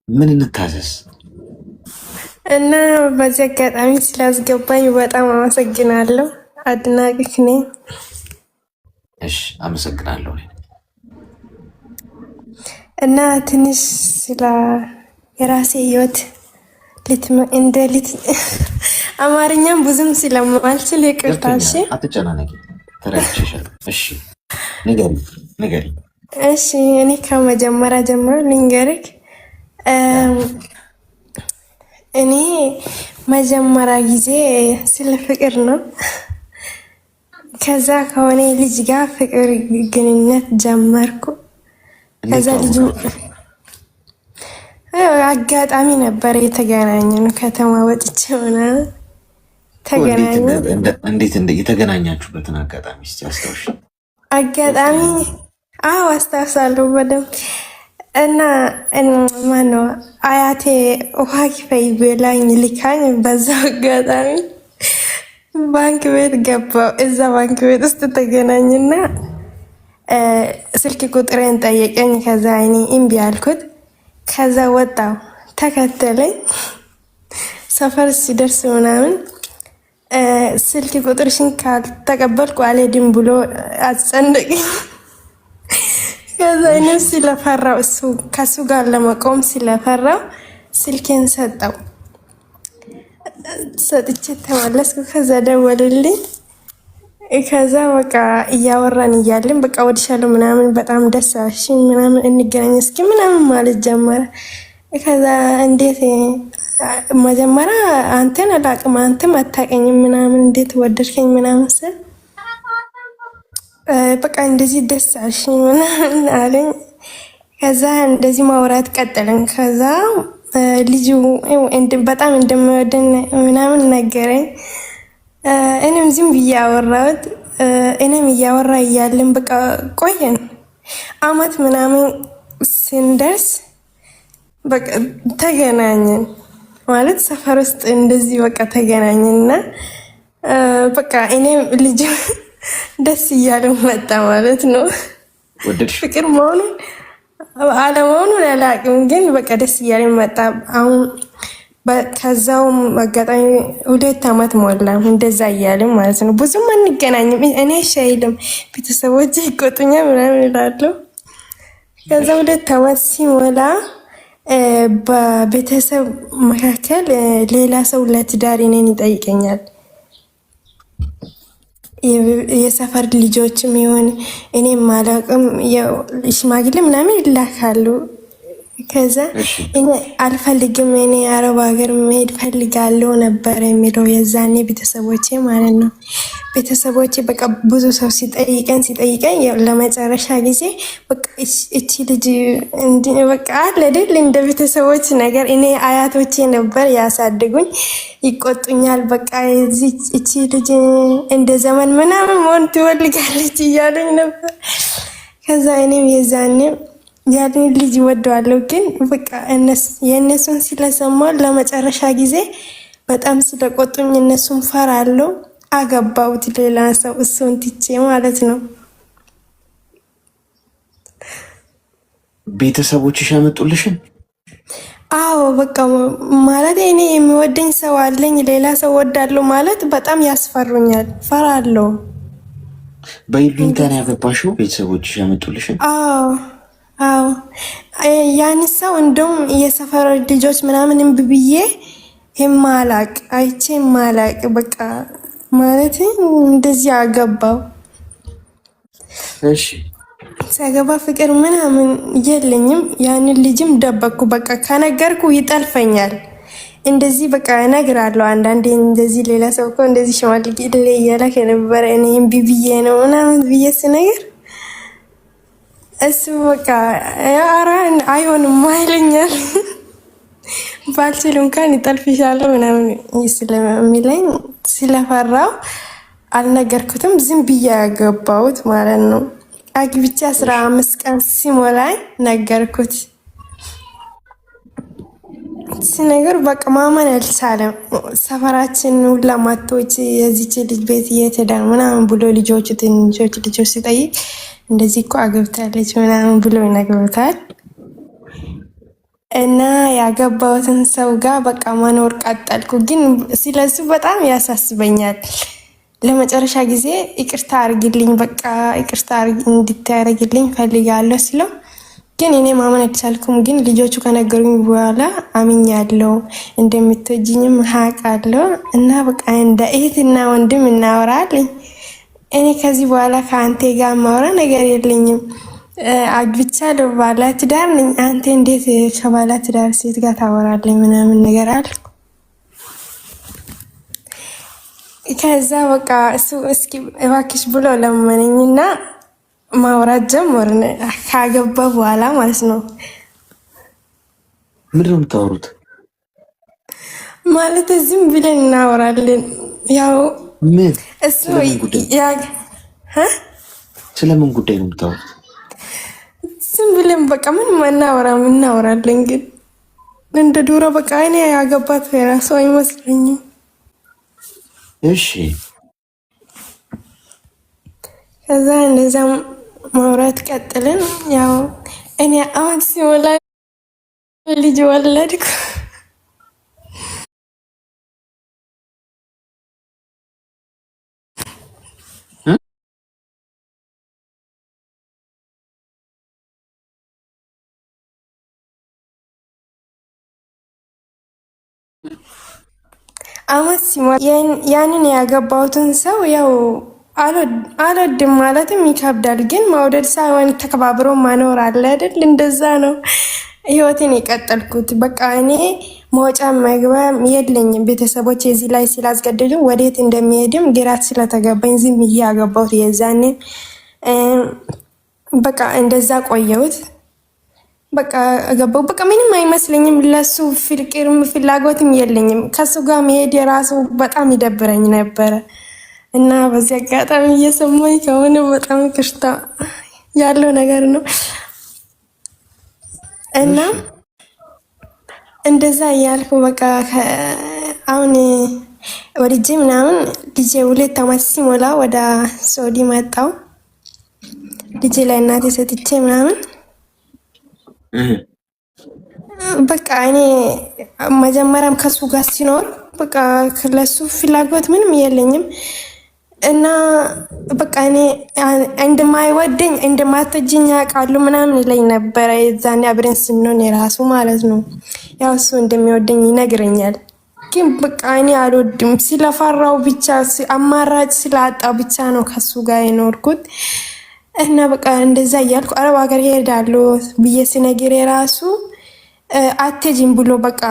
ምን እንታዘዝ? እና በዚህ አጋጣሚ ስላስገባኝ በጣም አመሰግናለሁ። አድናቂክ ነኝ። እሺ አመሰግናለሁ። እና ትንሽ ስለ የራሴ ህይወት እንደ አማርኛም ብዙም ስለማልችል ይቅርታ። እሺ አትጨናነቂ፣ ተረድቼሻለሁ። እሺ ንገሪ። እሺ እኔ ከመጀመሪያ ጀምሮ ልንገርክ። እኔ መጀመሪያ ጊዜ ስለ ፍቅር ነው። ከዛ ከሆነ ልጅ ጋር ፍቅር ግንኙነት ጀመርኩ። ከዛ ልጁ አጋጣሚ ነበር የተገናኘን፣ ከተማ ወጥቼ ምናምን ተገናኘን። እንዴት የተገናኛችሁበትን አጋጣሚ እስቲ አስታውሽ። አጋጣሚ አስታውሳለሁ በደምብ። እና ማነው አያቴ ውሃ ክፈይ ብላኝ ልካኝ፣ በዛው አጋጣሚ ባንክ ቤት ገባው። እዛ ባንክ ቤት ውስጥ ተገናኝና ስልክ ቁጥሬን ጠየቀኝ። ከዛ እኔ እምቢ አልኩት። ከዛ ወጣው ተከተለኝ። ሰፈር ሲደርስ ምናምን ስልክ ቁጥርሽን ካልተቀበልኩ አልሄድም ብሎ አስጨነቀኝ። ከዛ እኔም ስለፈራው ከሱ ጋር ለመቆም ስለፈራው ስልኬን ሰጥቼ ተመለስኩ። ከዛ ደወልልኝ። ከዛ በቃ እያወራን እያለን በቃ ወድሻለሁ ምናምን በጣም ደስ አልሽኝ ምናምን እንገናኝ እስኪ ምናምን ማለት ጀመረ። ከዛ እንዴት መጀመሪያ አንተን አላቅም አንተም አታቀኝም ምናምን እንዴት ወደድከኝ ምናምን ስል በቃ እንደዚህ ደስ አልሽኝ ምናምን አለኝ። ከዛ እንደዚህ ማውራት ቀጠለን። ከዛ ልጁ በጣም እንደሚወደን ምናምን ነገረኝ። እኔም ዝም ብዬ አወራሁት። እኔም እያወራ እያለን በቃ ቆየን። አመት ምናምን ስንደርስ በቃ ተገናኘን። ማለት ሰፈር ውስጥ እንደዚህ በቃ ተገናኘንና በቃ እኔም ልጁ ደስ እያለው መጣ ማለት ነው። ፍቅር መሆኑን አለመሆኑን አላውቅም፣ ግን በቃ ደስ እያለኝ መጣ። አሁን ከዛውም አጋጣሚ 2 አመት ሞላ እንደዛ እያለን ማለት ነው። ብዙም አንገናኝም። እኔ ሻይልም ቤተሰቦች ይቆጡኛል ምናምን እላለሁ። ከዛ 2 አመት ሲሞላ በቤተሰብ መካከል ሌላ ሰው ለትዳር እኔን ይጠይቀኛል። የሰፈር ልጆችም ይሆን እኔም አላውቅም ሽማግሌ ምናምን ይላካሉ። ከዛ እኔ አልፈልግም፣ እኔ አረብ ሀገር መሄድ ፈልጋለሁ ነበር የሚለው የዛኔ ቤተሰቦቼ ማለት ነው። ቤተሰቦቼ በቃ ብዙ ሰው ሲጠይቀኝ ለመጨረሻ ጊዜ በቃ እቺ ልጅ በቃ አይደል እንደ ቤተሰቦች ነገር እኔ አያቶቼ ነበር ያሳድጉኝ፣ ይቆጡኛል። በቃ እቺ ልጅ እንደ ዘመን ምናምን መሆን ትፈልጋለች እያሉኝ ነበር። ከዛ እኔም የዛኔ ያንን ልጅ ወደዋለሁ፣ ግን በቃ የእነሱን ስለሰማሁ ለመጨረሻ ጊዜ በጣም ስለቆጡኝ እነሱን ፈራለሁ። አገባሁት ሌላ ሰው፣ እሱን ትቼ ማለት ነው። ቤተሰቦችሽ ያመጡልሽን? አዎ በቃ ማለት እኔ የሚወደኝ ሰው አለኝ፣ ሌላ ሰው ወዳለሁ ማለት በጣም ያስፈሩኛል፣ ፈራለሁ። በይሉኝታ ነው ያገባሽው? ቤተሰቦችሽ ያመጡልሽን? አዎ ያን ሰው እንደውም የሰፈር ልጆች ምናምን እምቢ ብዬ የማላቅ አይቼ የማላቅ በቃ ማለት እንደዚህ አገባው። እሺ ሳገባ ፍቅር ምናምን የለኝም። ያንን ልጅም ደበቅኩ። በቃ ከነገርኩ ይጠልፈኛል። እንደዚህ በቃ እነግራለሁ። አንዳንዴ እንደዚህ ሌላ ሰው እኮ እንደዚህ ሽማግሌ እያላክ የነበረ እኔ እምቢ ብዬ ነው ምናምን ብዬ ስነግር እሱ በቃ ኧረ አይሆንም አይለኛል። ባልችል እንኳን ይጠልፍሻለሁ ምናምን ስለሚለኝ ስለፈራው አልነገርኩትም። ዝም ብዬ ያገባሁት ማለት ነው። አግብቼ 15 ቀን ሲሞላኝ ነገርኩት። ሲነገር በቃ ማመን አልቻለም። ሰፈራችን ሁላ ማቶች የዚች ልጅ ቤት የት ሄዳ ምናምን ብሎ ልጆች ትንሾች ልጆች ሲጠይቅ እንደዚህ እኮ አገብታለች ምናምን ብሎ ይነግሩታል። እና ያገባሁትን ሰው ጋር በቃ መኖር ቀጠልኩ። ግን ስለሱ በጣም ያሳስበኛል። ለመጨረሻ ጊዜ ይቅርታ አርግልኝ፣ በቃ ይቅርታ እንድታረግልኝ ፈልጋለሁ ስለው ግን እኔ ማመን አልቻልኩም። ግን ልጆቹ ከነገሩኝ በኋላ አምኛለሁ፣ እንደምትወጂኝም አውቃለሁ እና በቃ እንደ እህትና ወንድም እናወራለን። እኔ ከዚህ በኋላ ከአንተ ጋር ማውራ ነገር የለኝም። አግብቻለሁ፣ ባለ ትዳር ነኝ። አንተ እንዴት ከባለ ትዳር ሴት ጋር ታወራለህ? ምናምን ነገር አለ። ከዛ በቃ እሱ እስኪ እባክሽ ብሎ ለመነኝና ማውራት ጀመርን። ካገባ በኋላ ማለት ነው። ምንድን ነው የምታወሩት? ማለት ዝም ብለን እናወራለን። ያው ምን እሱ ስለምን ጉዳይ ነው የምታወሩት? ዝም ብለን በቃ ምንም እናወራለን። ግን እንደ ዱሮ በቃ እኔ ያገባት የራሱ አይመስለኝም። እሺ ከዛ እንደዛም ማውራት ቀጥልን። ያው እኔ አሁን ሲሞላ ልጅ ወለድኩ። አመት ሲሞላ ያንን ያገባሁትን ሰው ያው አልወድም ማለትም ይከብዳል። ግን መውደድ ሳይሆን ተከባብሮ ማኖር አለ አይደል? እንደዛ ነው ህይወቴን የቀጠልኩት። በቃ እኔ መውጫ መግቢያ የለኝም። ቤተሰቦች የዚህ ላይ ስላስገደዱ ወዴት እንደሚሄድም ግራት ስለተገባኝ ዝም ብዬ ያገባሁት። የዛኔ በቃ እንደዛ ቆየሁት። በቃ ገባሁ። በቃ ምንም አይመስለኝም። ለሱ ፍቅርም ፍላጎትም የለኝም። ከሱ ጋር መሄድ የራሱ በጣም ይደብረኝ ነበረ እና በዚህ አጋጣሚ እየሰማኝ ከሆነ በጣም ይቅርታ ያለው ነገር ነው እና እንደዛ እያልኩ በቃ አሁን ወልጄ ምናምን ልጄ 2 ዓመት ሲሞላ ወደ ሳውዲ መጣሁ። ልጄ ላይ እናቴ ሰጥቼ ምናምን በቃ እኔ መጀመሪያም ከሱ ጋር ሲኖር በቃ ለሱ ፍላጎት ምንም የለኝም እና በቃ እኔ እንደማይወደኝ እንደማትወጂኝ ያውቃሉ ምናምን ይለኝ ነበረ። የዛኔ አብረን ስንሆን የራሱ ማለት ነው ያው እሱ እንደሚወደኝ ይነግረኛል። ግን በቃ እኔ አልወድም ስለፈራው ብቻ አማራጭ ስላጣው ብቻ ነው ከሱ ጋር የኖርኩት እና በቃ እንደዛ እያልኩ አረብ ሀገር እሄዳለሁ ብዬ ስነግር የራሱ አትሄጂም ብሎ በቃ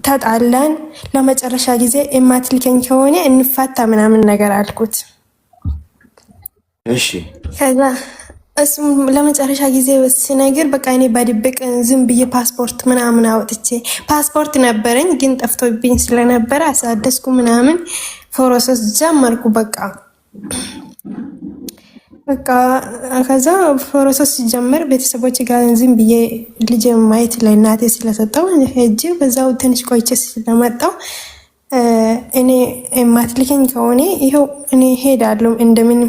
ተጣላን። ለመጨረሻ ጊዜ የማትልከኝ ከሆነ እንፋታ ምናምን ነገር አልኩት። እሺ ከዛ እሱም ለመጨረሻ ጊዜ ስነግር በቃ እኔ በድብቅ ዝም ብዬ ፓስፖርት ምናምን አውጥቼ ፓስፖርት ነበረኝ ግን ጠፍቶብኝ ስለነበረ አሳደስኩ ምናምን ፕሮሰስ ጀመርኩ። በቃ ከዛ ፕሮሰስ ሲጀመር ቤተሰቦች ጋር ዝም ብዬ ልጅ ማየት ለእናቴ ስለሰጠው ሄጄ በዛው ትንሽ ቆይቼ ስለመጣው እኔ የማትልከኝ ከሆነ ይኸው እኔ ሄዳለሁ እንደምን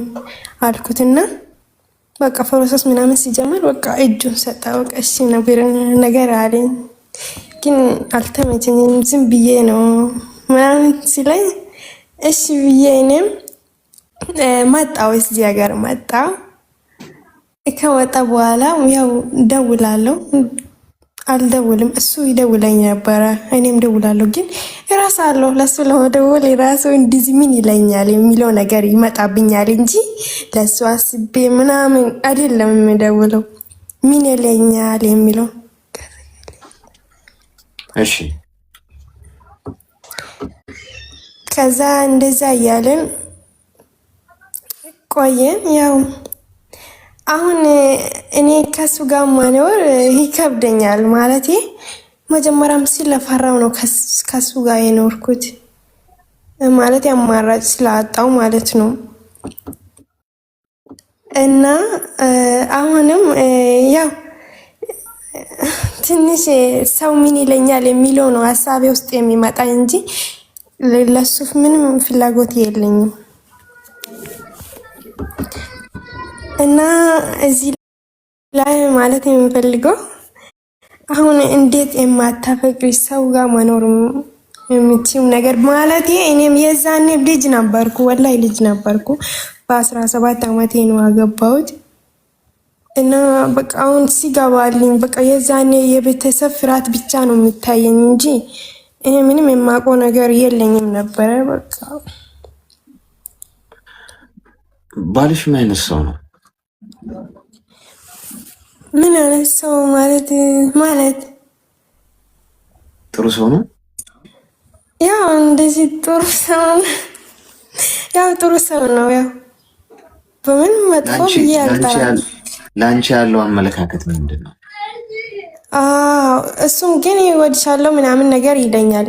አልኩትና በቃ ፕሮሰስ ምናምን ሲጀመር በቃ እጁን ሰጣ። በቃ እሺ ነገር አለኝ ግን አልተመቸኝም። ዝም ብዬ ነው ምናምን ሲለኝ እሺ ብዬ እኔም መጣሁ። እዚህ ሀገር መጣሁ። ከወጣ በኋላ ያው ደውላለሁ አልደውልም እሱ ይደውለኝ ነበረ እኔም ደውላለሁ ግን እራሳለሁ። ለሱ ለመደወል የራሱ እንዲህ ምን ይለኛል የሚለው ነገር ይመጣብኛል እንጂ ለሱ አስቤ ምናምን አይደለም የምደውለው። ምን ይለኛል የሚለው እሺ። ከዛ እንደዛ እያለን ቆየን። ያው አሁን እኔ ከሱ ጋር መኖር ይከብደኛል ማለት መጀመሪያም ስለፈራው ነው ከሱ ጋር የኖርኩት ማለት አማራጭ ስላጣው ማለት ነው። እና አሁንም ያው ትንሽ ሰው ምን ይለኛል የሚለው ነው ሀሳቤ ውስጥ የሚመጣ እንጂ ለሱ ምንም ፍላጎት የለኝም። እና እዚህ ላይ ማለት የምፈልገው አሁን እንዴት የማታፈቅሪ ሰው ጋር መኖር የምትችም ነገር ማለት እኔም የዛኔ ልጅ ነበርኩ፣ ወላይ ልጅ ነበርኩ። በ17 ዓመቴ ነው ያገባሁት እና በቃ አሁን ሲገባልኝ በቃ የዛኔ የቤተሰብ ፍርሃት ብቻ ነው የሚታየኝ እንጂ እኔ ምንም የማውቀው ነገር የለኝም ነበረ። በቃ ባልሽ ምን አይነት ሰው ነው? ምን አይነት ሰው ማለት ጥሩ ሰው ነው? ያው እንደዚህ ጥሩ ሰው ያው ጥሩ ሰው ነው። ያው በምን መጥፎ ይያልታል። ላንቺ ያለው አመለካከት ምንድን ነው? እሱም ግን ይወድሻለሁ ምናምን ነገር ይለኛል።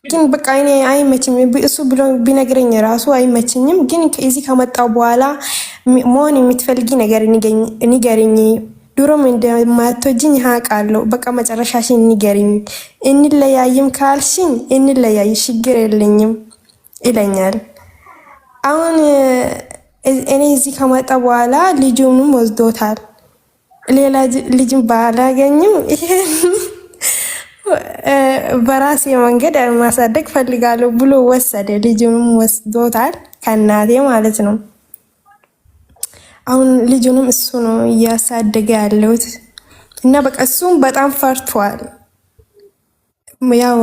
ግን በቃ እኔ አይመችም። እሱ ብሎ ቢነግረኝ ራሱ አይመችኝም። ግን እዚህ ከመጣው በኋላ መሆን የምትፈልጊ ነገር ንገሪኝ፣ ድሮም እንደማትወጂኝ አውቃለሁ። በቃ መጨረሻሽን ንገሪኝ፣ እንለያይም ካልሽኝ እንለያይ፣ ችግር የለኝም ይለኛል። አሁን እኔ እዚህ ከመጣ በኋላ ልጁንም ወስዶታል። ሌላ ልጅም ባላገኝም በራሴ መንገድ ማሳደግ ፈልጋለሁ ብሎ ወሰደ። ልጁንም ወስዶታል ከእናቴ ማለት ነው። አሁን ልጁንም እሱ ነው እያሳደገ ያለውት እና በቃ እሱም በጣም ፈርቷል። ያው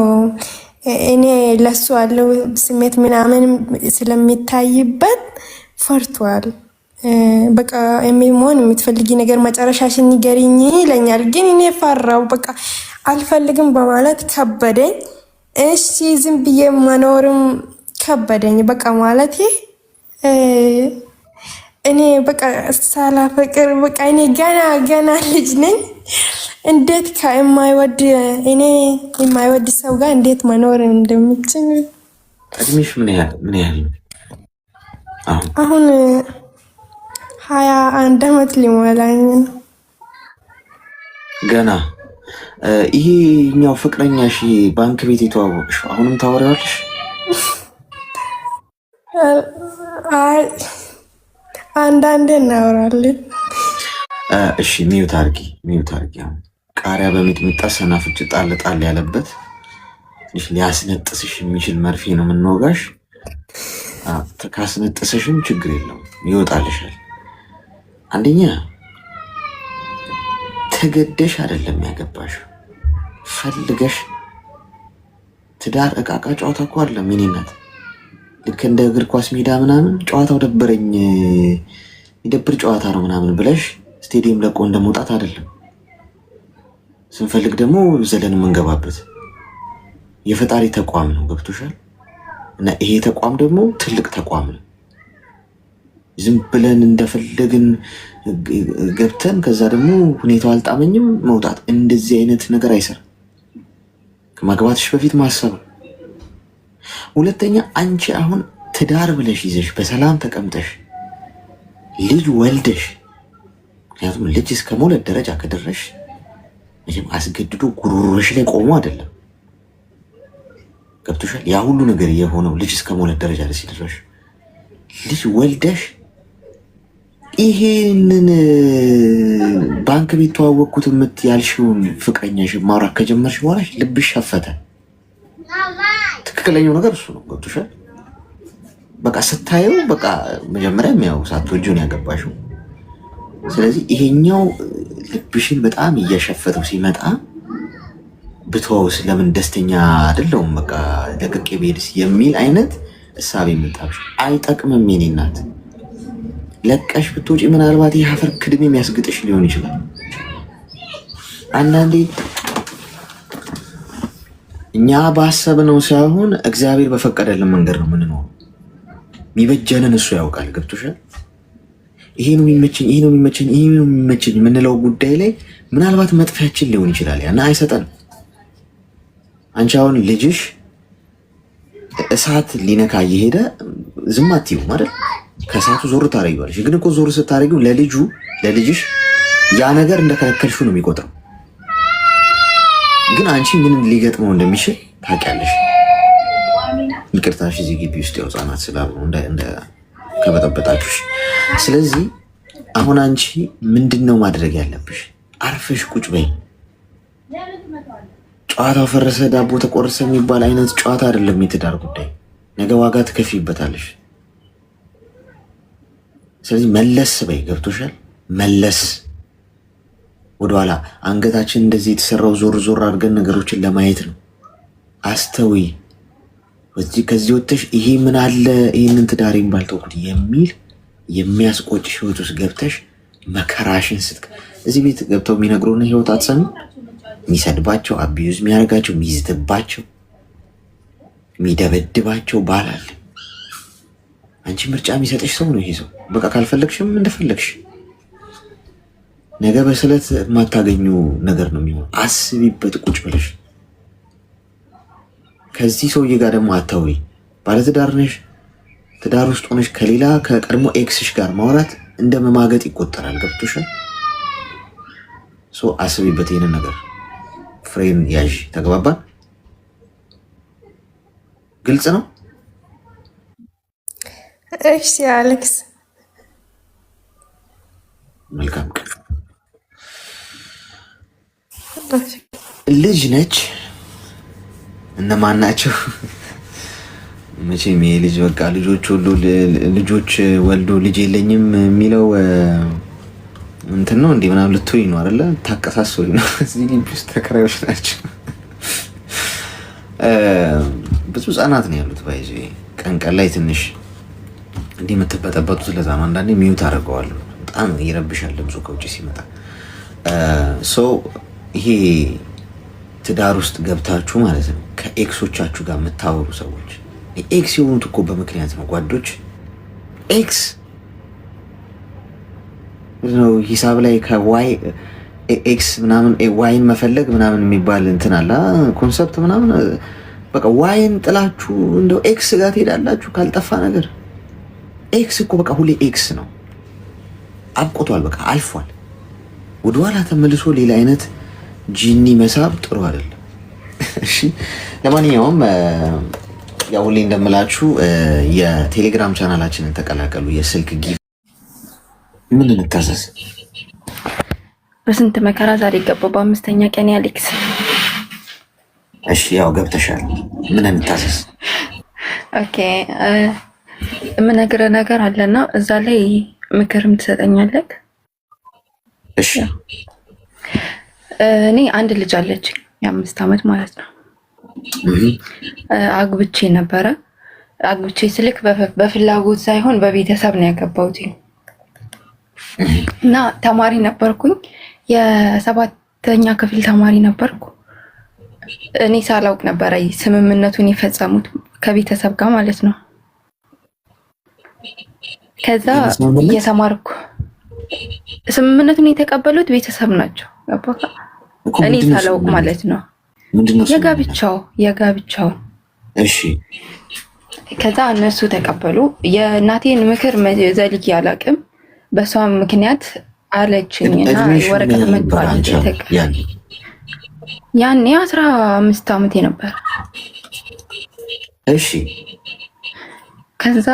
እኔ ለሱ ያለው ስሜት ምናምን ስለሚታይበት ፈርቷል። በቃ መሆን የምትፈልጊ ነገር መጨረሻሽን ንገሪኝ ይለኛል። ግን እኔ ፈራው፣ በቃ አልፈልግም በማለት ከበደኝ። እሺ ዝም ብዬ መኖርም ከበደኝ። በቃ ማለት እኔ በቃ ሳላፈቅር በቃ እኔ ገና ልጅ ነኝ። እንዴት የማይወድ ሰው ጋር እንዴት መኖር እንደምችል። እድሜሽ ምን ያህል ነው? አሁን 21 ዓመት ሊሞላኝ ነው ገና። ይሄኛው ፍቅረኛሽ ባንክ ቤት የተዋወቅሽ አሁንም ታወሪዋለሽ? አንዳንዴ እናወራለን። እሺ ሚዩት አርጊ። አሁን ቃሪያ በሚጥሚጣ ሰናፍጭ ጣል ያለበት ሊያስነጥስሽ የሚችል መርፌ ነው የምንወጋሽ። ካስነጥስሽም ችግር የለውም ይወጣልሻል። አንደኛ ተገደሽ አይደለም ያገባሽ፣ ፈልገሽ። ትዳር እቃቃ ጨዋታ እኮ አይደለም። ሚኒነት ልክ እንደ እግር ኳስ ሜዳ ምናምን ጨዋታው ደበረኝ የሚደብር ጨዋታ ነው ምናምን ብለሽ ስቴዲየም ለቆ እንደመውጣት አይደለም። ስንፈልግ ደግሞ ዘለን የምንገባበት የፈጣሪ ተቋም ነው። ገብቶሻል? እና ይሄ ተቋም ደግሞ ትልቅ ተቋም ነው። ዝም ብለን እንደፈለግን ገብተን ከዛ ደግሞ ሁኔታው አልጣመኝም መውጣት፣ እንደዚህ አይነት ነገር አይሰራም። ከማግባትሽ በፊት ማሰብ። ሁለተኛ አንቺ አሁን ትዳር ብለሽ ይዘሽ በሰላም ተቀምጠሽ ልጅ ወልደሽ፣ ምክንያቱም ልጅ እስከ መውለድ ደረጃ ከደረሽ መቼም አስገድዶ ጉሮሮሽ ላይ ቆሞ አይደለም። ገብቶሻል? ያ ሁሉ ነገር የሆነው ልጅ እስከ መውለድ ደረጃ ላይ ሲደረሽ ልጅ ወልደሽ ይሄንን ባንክ ቤት ተዋወቅኩት ያልሽውን ፍቅረኛሽ ማውራት ከጀመርሽ በኋላ ልብሽ ሸፈተ። ትክክለኛው ነገር እሱ ነው። ገብቶሻል? በቃ ስታየው በቃ መጀመሪያ የሚያው ሳትወጂውን ያገባሽው። ስለዚህ ይሄኛው ልብሽን በጣም እየሸፈተው ሲመጣ ብትወውስ ለምን ደስተኛ አይደለሁም በቃ ለቅቄ ብሄድስ የሚል አይነት እሳቤ የምጣብሽ አይጠቅምም። የኔ እናት ለቀሽ ብትወጪ ምናልባት ይህ አፈር ክድሜ የሚያስግጥሽ ሊሆን ይችላል። አንዳንዴ እኛ ባሰብነው ሳይሆን እግዚአብሔር በፈቀደልን መንገድ ነው የምንኖረው። የሚበጀንን እሱ ያውቃል። ገብቶሻል? ይሄ ነው የሚመቸኝ የምንለው ጉዳይ ላይ ምናልባት መጥፊያችን ሊሆን ይችላል። ያና አይሰጠንም። አንቺ አሁን ልጅሽ እሳት ሊነካ እየሄደ ዝም አትይው ማለት ከእሳቱ ዞር ታደርጊዋለሽ። ግን እኮ ዞር ስታደርጊው ለልጅሽ ያ ነገር እንደከለከልሽው ነው የሚቆጥረው። ግን አንቺ ምን ሊገጥመው እንደሚችል ታውቂያለሽ። ይቅርታሽ እዚህ ግቢ ውስጥ ያው ህጻናት ስላሉ እንደ ከበጠበጣችሁሽ። ስለዚህ አሁን አንቺ ምንድን ነው ማድረግ ያለብሽ? አርፈሽ ቁጭ በይ። ጨዋታው ፈረሰ ዳቦ ተቆረሰ የሚባል አይነት ጨዋታ አይደለም የትዳር ጉዳይ። ነገ ዋጋ ትከፊበታለሽ። ስለዚህ መለስ በይ። ገብቶሻል? መለስ ወደኋላ አንገታችን እንደዚህ የተሰራው ዞር ዞር አድርገን ነገሮችን ለማየት ነው። አስተውይ። ከዚህ ወጥተሽ ይሄ ምን አለ ይህንን ትዳሬን ባልተውኩት የሚል የሚያስቆጭ ህይወት ውስጥ ገብተሽ መከራሽን እዚህ ቤት ገብተው የሚነግሩን ህይወት አትሰሚ። የሚሰድባቸው፣ አቢዩዝ የሚያደርጋቸው፣ የሚይዝትባቸው፣ የሚደበድባቸው ባላል። አንቺ ምርጫ የሚሰጥሽ ሰው ነው ይሄ ሰው። በቃ ካልፈለግሽም እንደፈለግሽ። ነገ በስለት የማታገኙ ነገር ነው የሚሆን። አስቢበት ቁጭ ብለሽ። ከዚህ ሰውዬ ጋር ደግሞ አታውሪ። ባለትዳር ነሽ። ትዳር ውስጥ ሆነሽ ከሌላ ከቀድሞ ኤክስሽ ጋር ማውራት እንደ መማገጥ ይቆጠራል። ገብቶሻል? አስቢበት ይህንን ነገር። ፍሬም ያዥ። ተግባባን? ግልጽ ነው? እሺ አሌክስ፣ መልካም ቀን። ልጅ ነች። እነማን ናቸው? መቼም ይሄ ልጅ በቃ ልጆች ወልዶ ልጅ የለኝም የሚለው እንትን ነው እንዴ ምናምን ልትሆኝ ነው አይደለ? ታቀሳሰሉ ነው። እዚህ ግቢ ውስጥ ተከራዮች ናቸው። ብዙ ህጻናት ነው ያሉት። ባይዚ ቀን ቀን ላይ ትንሽ እንዲህ የምትበጠበጡት ለዛ ነው። አንዳንዴ ሚዩት አደርገዋለሁ። በጣም ይረብሻል ድምፁ ከውጭ ሲመጣ። ይሄ ትዳር ውስጥ ገብታችሁ ማለት ነው ከኤክሶቻችሁ ጋር የምታወሩ ሰዎች ኤክስ የሆኑት እኮ በምክንያት ነው ጓዶች። ኤክስ ነው ሂሳብ ላይ ከዋይ ኤክስ ምናምን ዋይን መፈለግ ምናምን የሚባል እንትን አለ ኮንሰፕት ምናምን። በቃ ዋይን ጥላችሁ እንደው ኤክስ ጋር ትሄዳላችሁ ካልጠፋ ነገር። ኤክስ እኮ በቃ ሁሌ ኤክስ ነው። አብቆቷል፣ በቃ አልፏል። ወደኋላ ተመልሶ ሌላ አይነት ጂኒ መሳብ ጥሩ አይደለም። እሺ ለማንኛውም ያው ሁሌ እንደምላችሁ የቴሌግራም ቻናላችንን ተቀላቀሉ። የስልክ ጊፍ ምን እንታዘዝ? በስንት መከራ ዛሬ ገባሁ በአምስተኛ ቀን አሌክስ። እሺ ያው ገብተሻል። ምን እንታዘዝ? ኦኬ የምነግርህ ነገር አለና እዛ ላይ ምክርም ትሰጠኛለህ? እሺ እኔ አንድ ልጅ አለችኝ የ5 ዓመት ማለት ነው። አግብቼ ነበረ። አግብቼ ስልክ በፍላጎት ሳይሆን በቤተሰብ ነው ያገባሁት እና ተማሪ ነበርኩኝ። የ7ኛ ክፍል ተማሪ ነበርኩ። እኔ ሳላውቅ ነበረ ስምምነቱን የፈጸሙት ከቤተሰብ ጋር ማለት ነው። ከዛ የተማርኩ ስምምነቱን የተቀበሉት ቤተሰብ ናቸው። እኔ ሳላውቅ ማለት ነው። የጋብቻው እሺ። ከዛ እነሱ ተቀበሉ። የእናቴን ምክር ዘልዬ አላውቅም። በሷ ምክንያት አለችኝና ወረቀት መጥቷል። ያኔ 15 ዓመቴ ነበር። እሺ ከዛ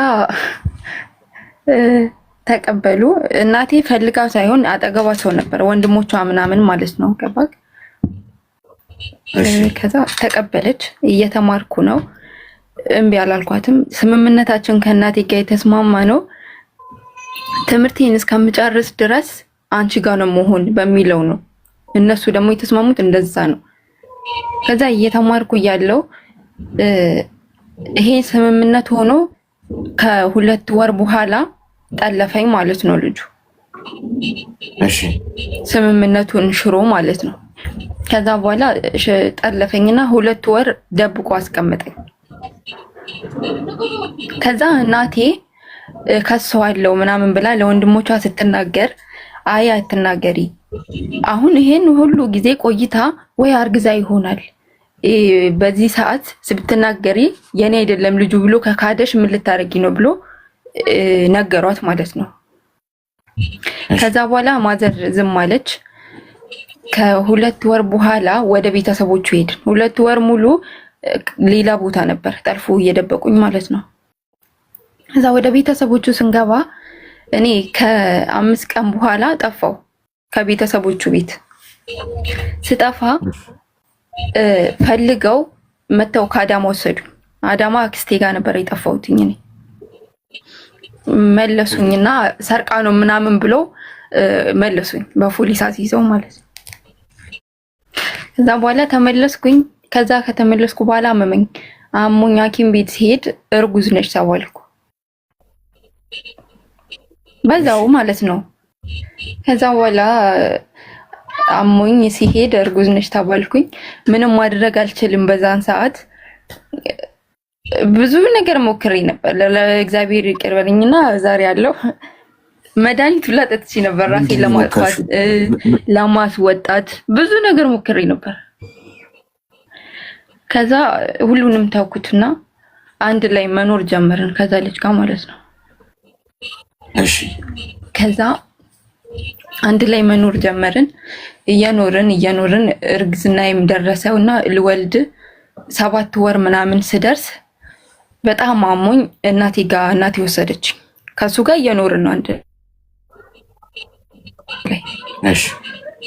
ተቀበሉ። እናቴ ፈልጋ ሳይሆን አጠገቧ ሰው ነበር፣ ወንድሞቿ ምናምን ማለት ነው። ገባክ? ከዛ ተቀበለች። እየተማርኩ ነው። እምቢ አላልኳትም። ስምምነታችን ከእናቴ ጋር የተስማማ ነው ትምህርቴን እስከምጨርስ ድረስ አንቺ ጋር ነው መሆን በሚለው ነው። እነሱ ደግሞ የተስማሙት እንደዛ ነው። ከዛ እየተማርኩ እያለው ይሄ ስምምነት ሆኖ ከ2 ወር በኋላ ጠለፈኝ ማለት ነው ልጁ። እሺ ስምምነቱን ሽሮ ማለት ነው። ከዛ በኋላ ጠለፈኝና 2 ወር ደብቆ አስቀመጠኝ። ከዛ እናቴ ከሰዋለው ምናምን ብላ ለወንድሞቿ ስትናገር አይ አትናገሪ፣ አሁን ይሄን ሁሉ ጊዜ ቆይታ ወይ አርግዛ ይሆናል በዚህ ሰዓት ስትናገሪ የኔ አይደለም ልጁ ብሎ ከካደሽ ምን ልታረጊ ነው ብሎ ነገሯት ማለት ነው። ከዛ በኋላ ማዘር ዝም አለች። ከ2 ወር በኋላ ወደ ቤተሰቦቹ ሄድን። 2 ወር ሙሉ ሌላ ቦታ ነበር ጠልፎ እየደበቁኝ ማለት ነው። ከዛ ወደ ቤተሰቦቹ ስንገባ እኔ ከ5 ቀን በኋላ ጠፋው ከቤተሰቦቹ ቤት። ስጠፋ ፈልገው መተው ከአዳማ ወሰዱ። አዳማ አክስቴ ጋር ነበር የጠፋሁትኝ እኔ። መለሱኝና ሰርቃ ነው ምናምን ብሎ መለሱኝ በፖሊስ አስይዘው ማለት ነው። ከዛ በኋላ ተመለስኩኝ። ከዛ ከተመለስኩ በኋላ አሞኝ ሐኪም ቤት ሲሄድ እርጉዝ ነሽ ተባልኩ በዛው ማለት ነው። ከዛ በኋላ አሞኝ ሲሄድ እርጉዝ ነሽ ተባልኩኝ። ምንም ማድረግ አልችልም። በዛን ሰዓት ብዙ ነገር ሞክሬ ነበር። ለእግዚአብሔር ይቅር በለኝና ዛሬ ያለው መድኃኒት ሁላ ጠጥቼ ነበር ራሴን ለማጥፋት ለማስወጣት ብዙ ነገር ሞክሬ ነበር። ከዛ ሁሉንም ተውኩትና አንድ ላይ መኖር ጀመርን ከዛ ልጅ ጋር ማለት ነው። እሺ ከዛ አንድ ላይ መኖር ጀመርን። እየኖርን እርግዝናዬም ደረሰውና ልወልድ 7 ወር ምናምን ስደርስ በጣም አሞኝ እናቴ ወሰደች። ከሱ ጋር እየኖርን ነው አንድ ላይ። እሺ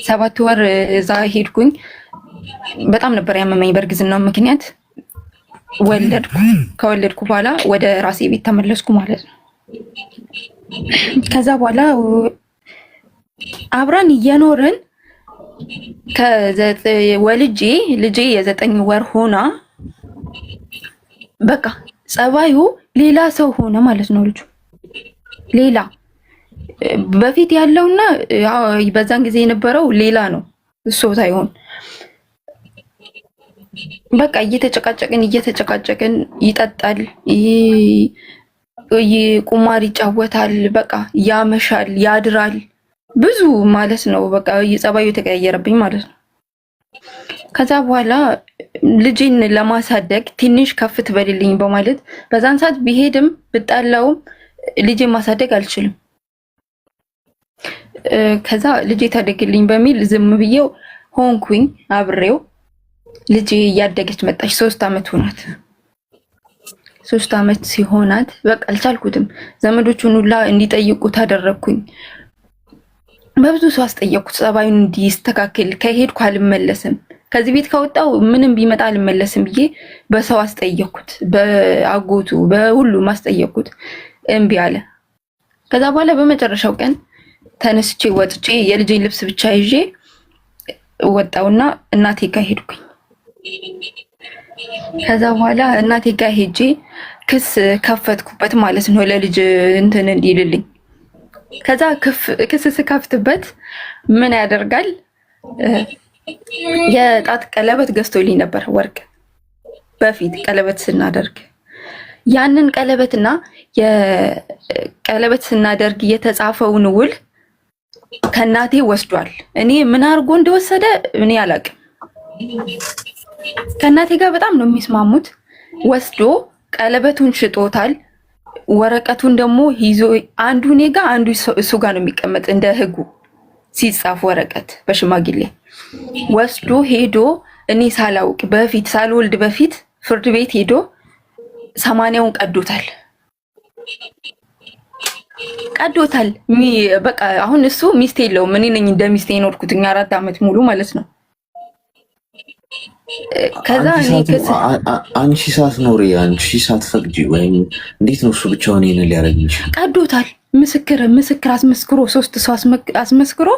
7 ወር እዛ ሄድኩኝ። በጣም ነበር ያመመኝ በእርግዝናው ምክንያት። ከወለድኩ በኋላ ወደ ራሴ ቤት ተመለስኩ ማለት ነው። ከዛ በኋላ አብረን እየኖርን ወልጄ ልጄ የ9 ወር ሆና በቃ ጸባዩ ሌላ ሰው ሆነ ማለት ነው። ልጁ ሌላ በፊት ያለውና በዛን ጊዜ የነበረው ሌላ ነው። እሱ ሳይሆን በቃ እየተጨቃጨቅን ይጠጣል፣ ቁማር ይጫወታል፣ በቃ ያመሻል፣ ያድራል ብዙ ማለት ነው። በቃ ጸባዩ የተቀያየረብኝ ማለት ነው። ከዛ በኋላ ልጅን ለማሳደግ ትንሽ ከፍ ትበልልኝ በማለት በዛን ሰዓት ቢሄድም ብጣላውም ልጅን ማሳደግ አልችልም። ከዛ ልጅ ታደግልኝ በሚል ዝም ብዬው ሆንኩኝ አብሬው። ልጅ እያደገች መጣች። 3 ዓመት ሆናት። 3 ዓመት ሲሆናት በቃ አልቻልኩትም። ዘመዶቹን ሁላ እንዲጠይቁት አደረኩኝ። በብዙ ሰው አስጠየቅኩት ጸባዩን እንዲስተካከል። ከሄድኩ አልመለስም፣ ከዚህ ቤት ከወጣው ምንም ቢመጣ አልመለስም ብዬ በሰው አስጠየቅኩት፣ በአጎቱ በሁሉም አስጠየቅኩት። እምቢ አለ። ከዛ በኋላ በመጨረሻው ቀን ተነስቼ ወጥቼ የልጄን ልብስ ብቻ ይዤ ወጣውና እናቴ ጋር ሄድኩኝ። ከዛ በኋላ እናቴ ጋር ሄጄ ክስ ከፈትኩበት ማለት ነው ለልጅ እንትን እንዲልልኝ። ከዛ ክስ ስከፍትበት ምን ያደርጋል የጣት ቀለበት ገዝቶልኝ ነበር ወርቅ። በፊት ቀለበት ስናደርግ ያንን ቀለበትና የቀለበት ስናደርግ የተጻፈውን ውል ከናቴ ወስዷል። እኔ ምን አድርጎ እንደወሰደ እኔ አላውቅም። ከናቴ ጋር በጣም ነው የሚስማሙት። ወስዶ ቀለበቱን ሽጦታል። ወረቀቱን ደግሞ ይዞ አንዱ እኔ ጋር አንዱ እሱ ጋር ነው የሚቀመጥ። እንደ ሕጉ ሲጻፍ ወረቀት በሽማግሌ ወስዶ ሄዶ እኔ ሳላውቅ በፊት ሳልወልድ በፊት ፍርድ ቤት ሄዶ 80ውን ቀዶታል። በቃ አሁን እሱ ሚስት የለውም። እኔ ነኝ እንደ ሚስት የኖርኩት 4 ዓመት ሙሉ ማለት ነው። ከዛ አንቺ ሳትኖሪ አንቺ ሳትፈቅጂ ወይም እንዴት ነው እሱ ብቻውን ይሄን ሊያደርግ ይችላል? ቀዶታል። ምስክር አስመስክሮ 3 ሰው አስመስክሮ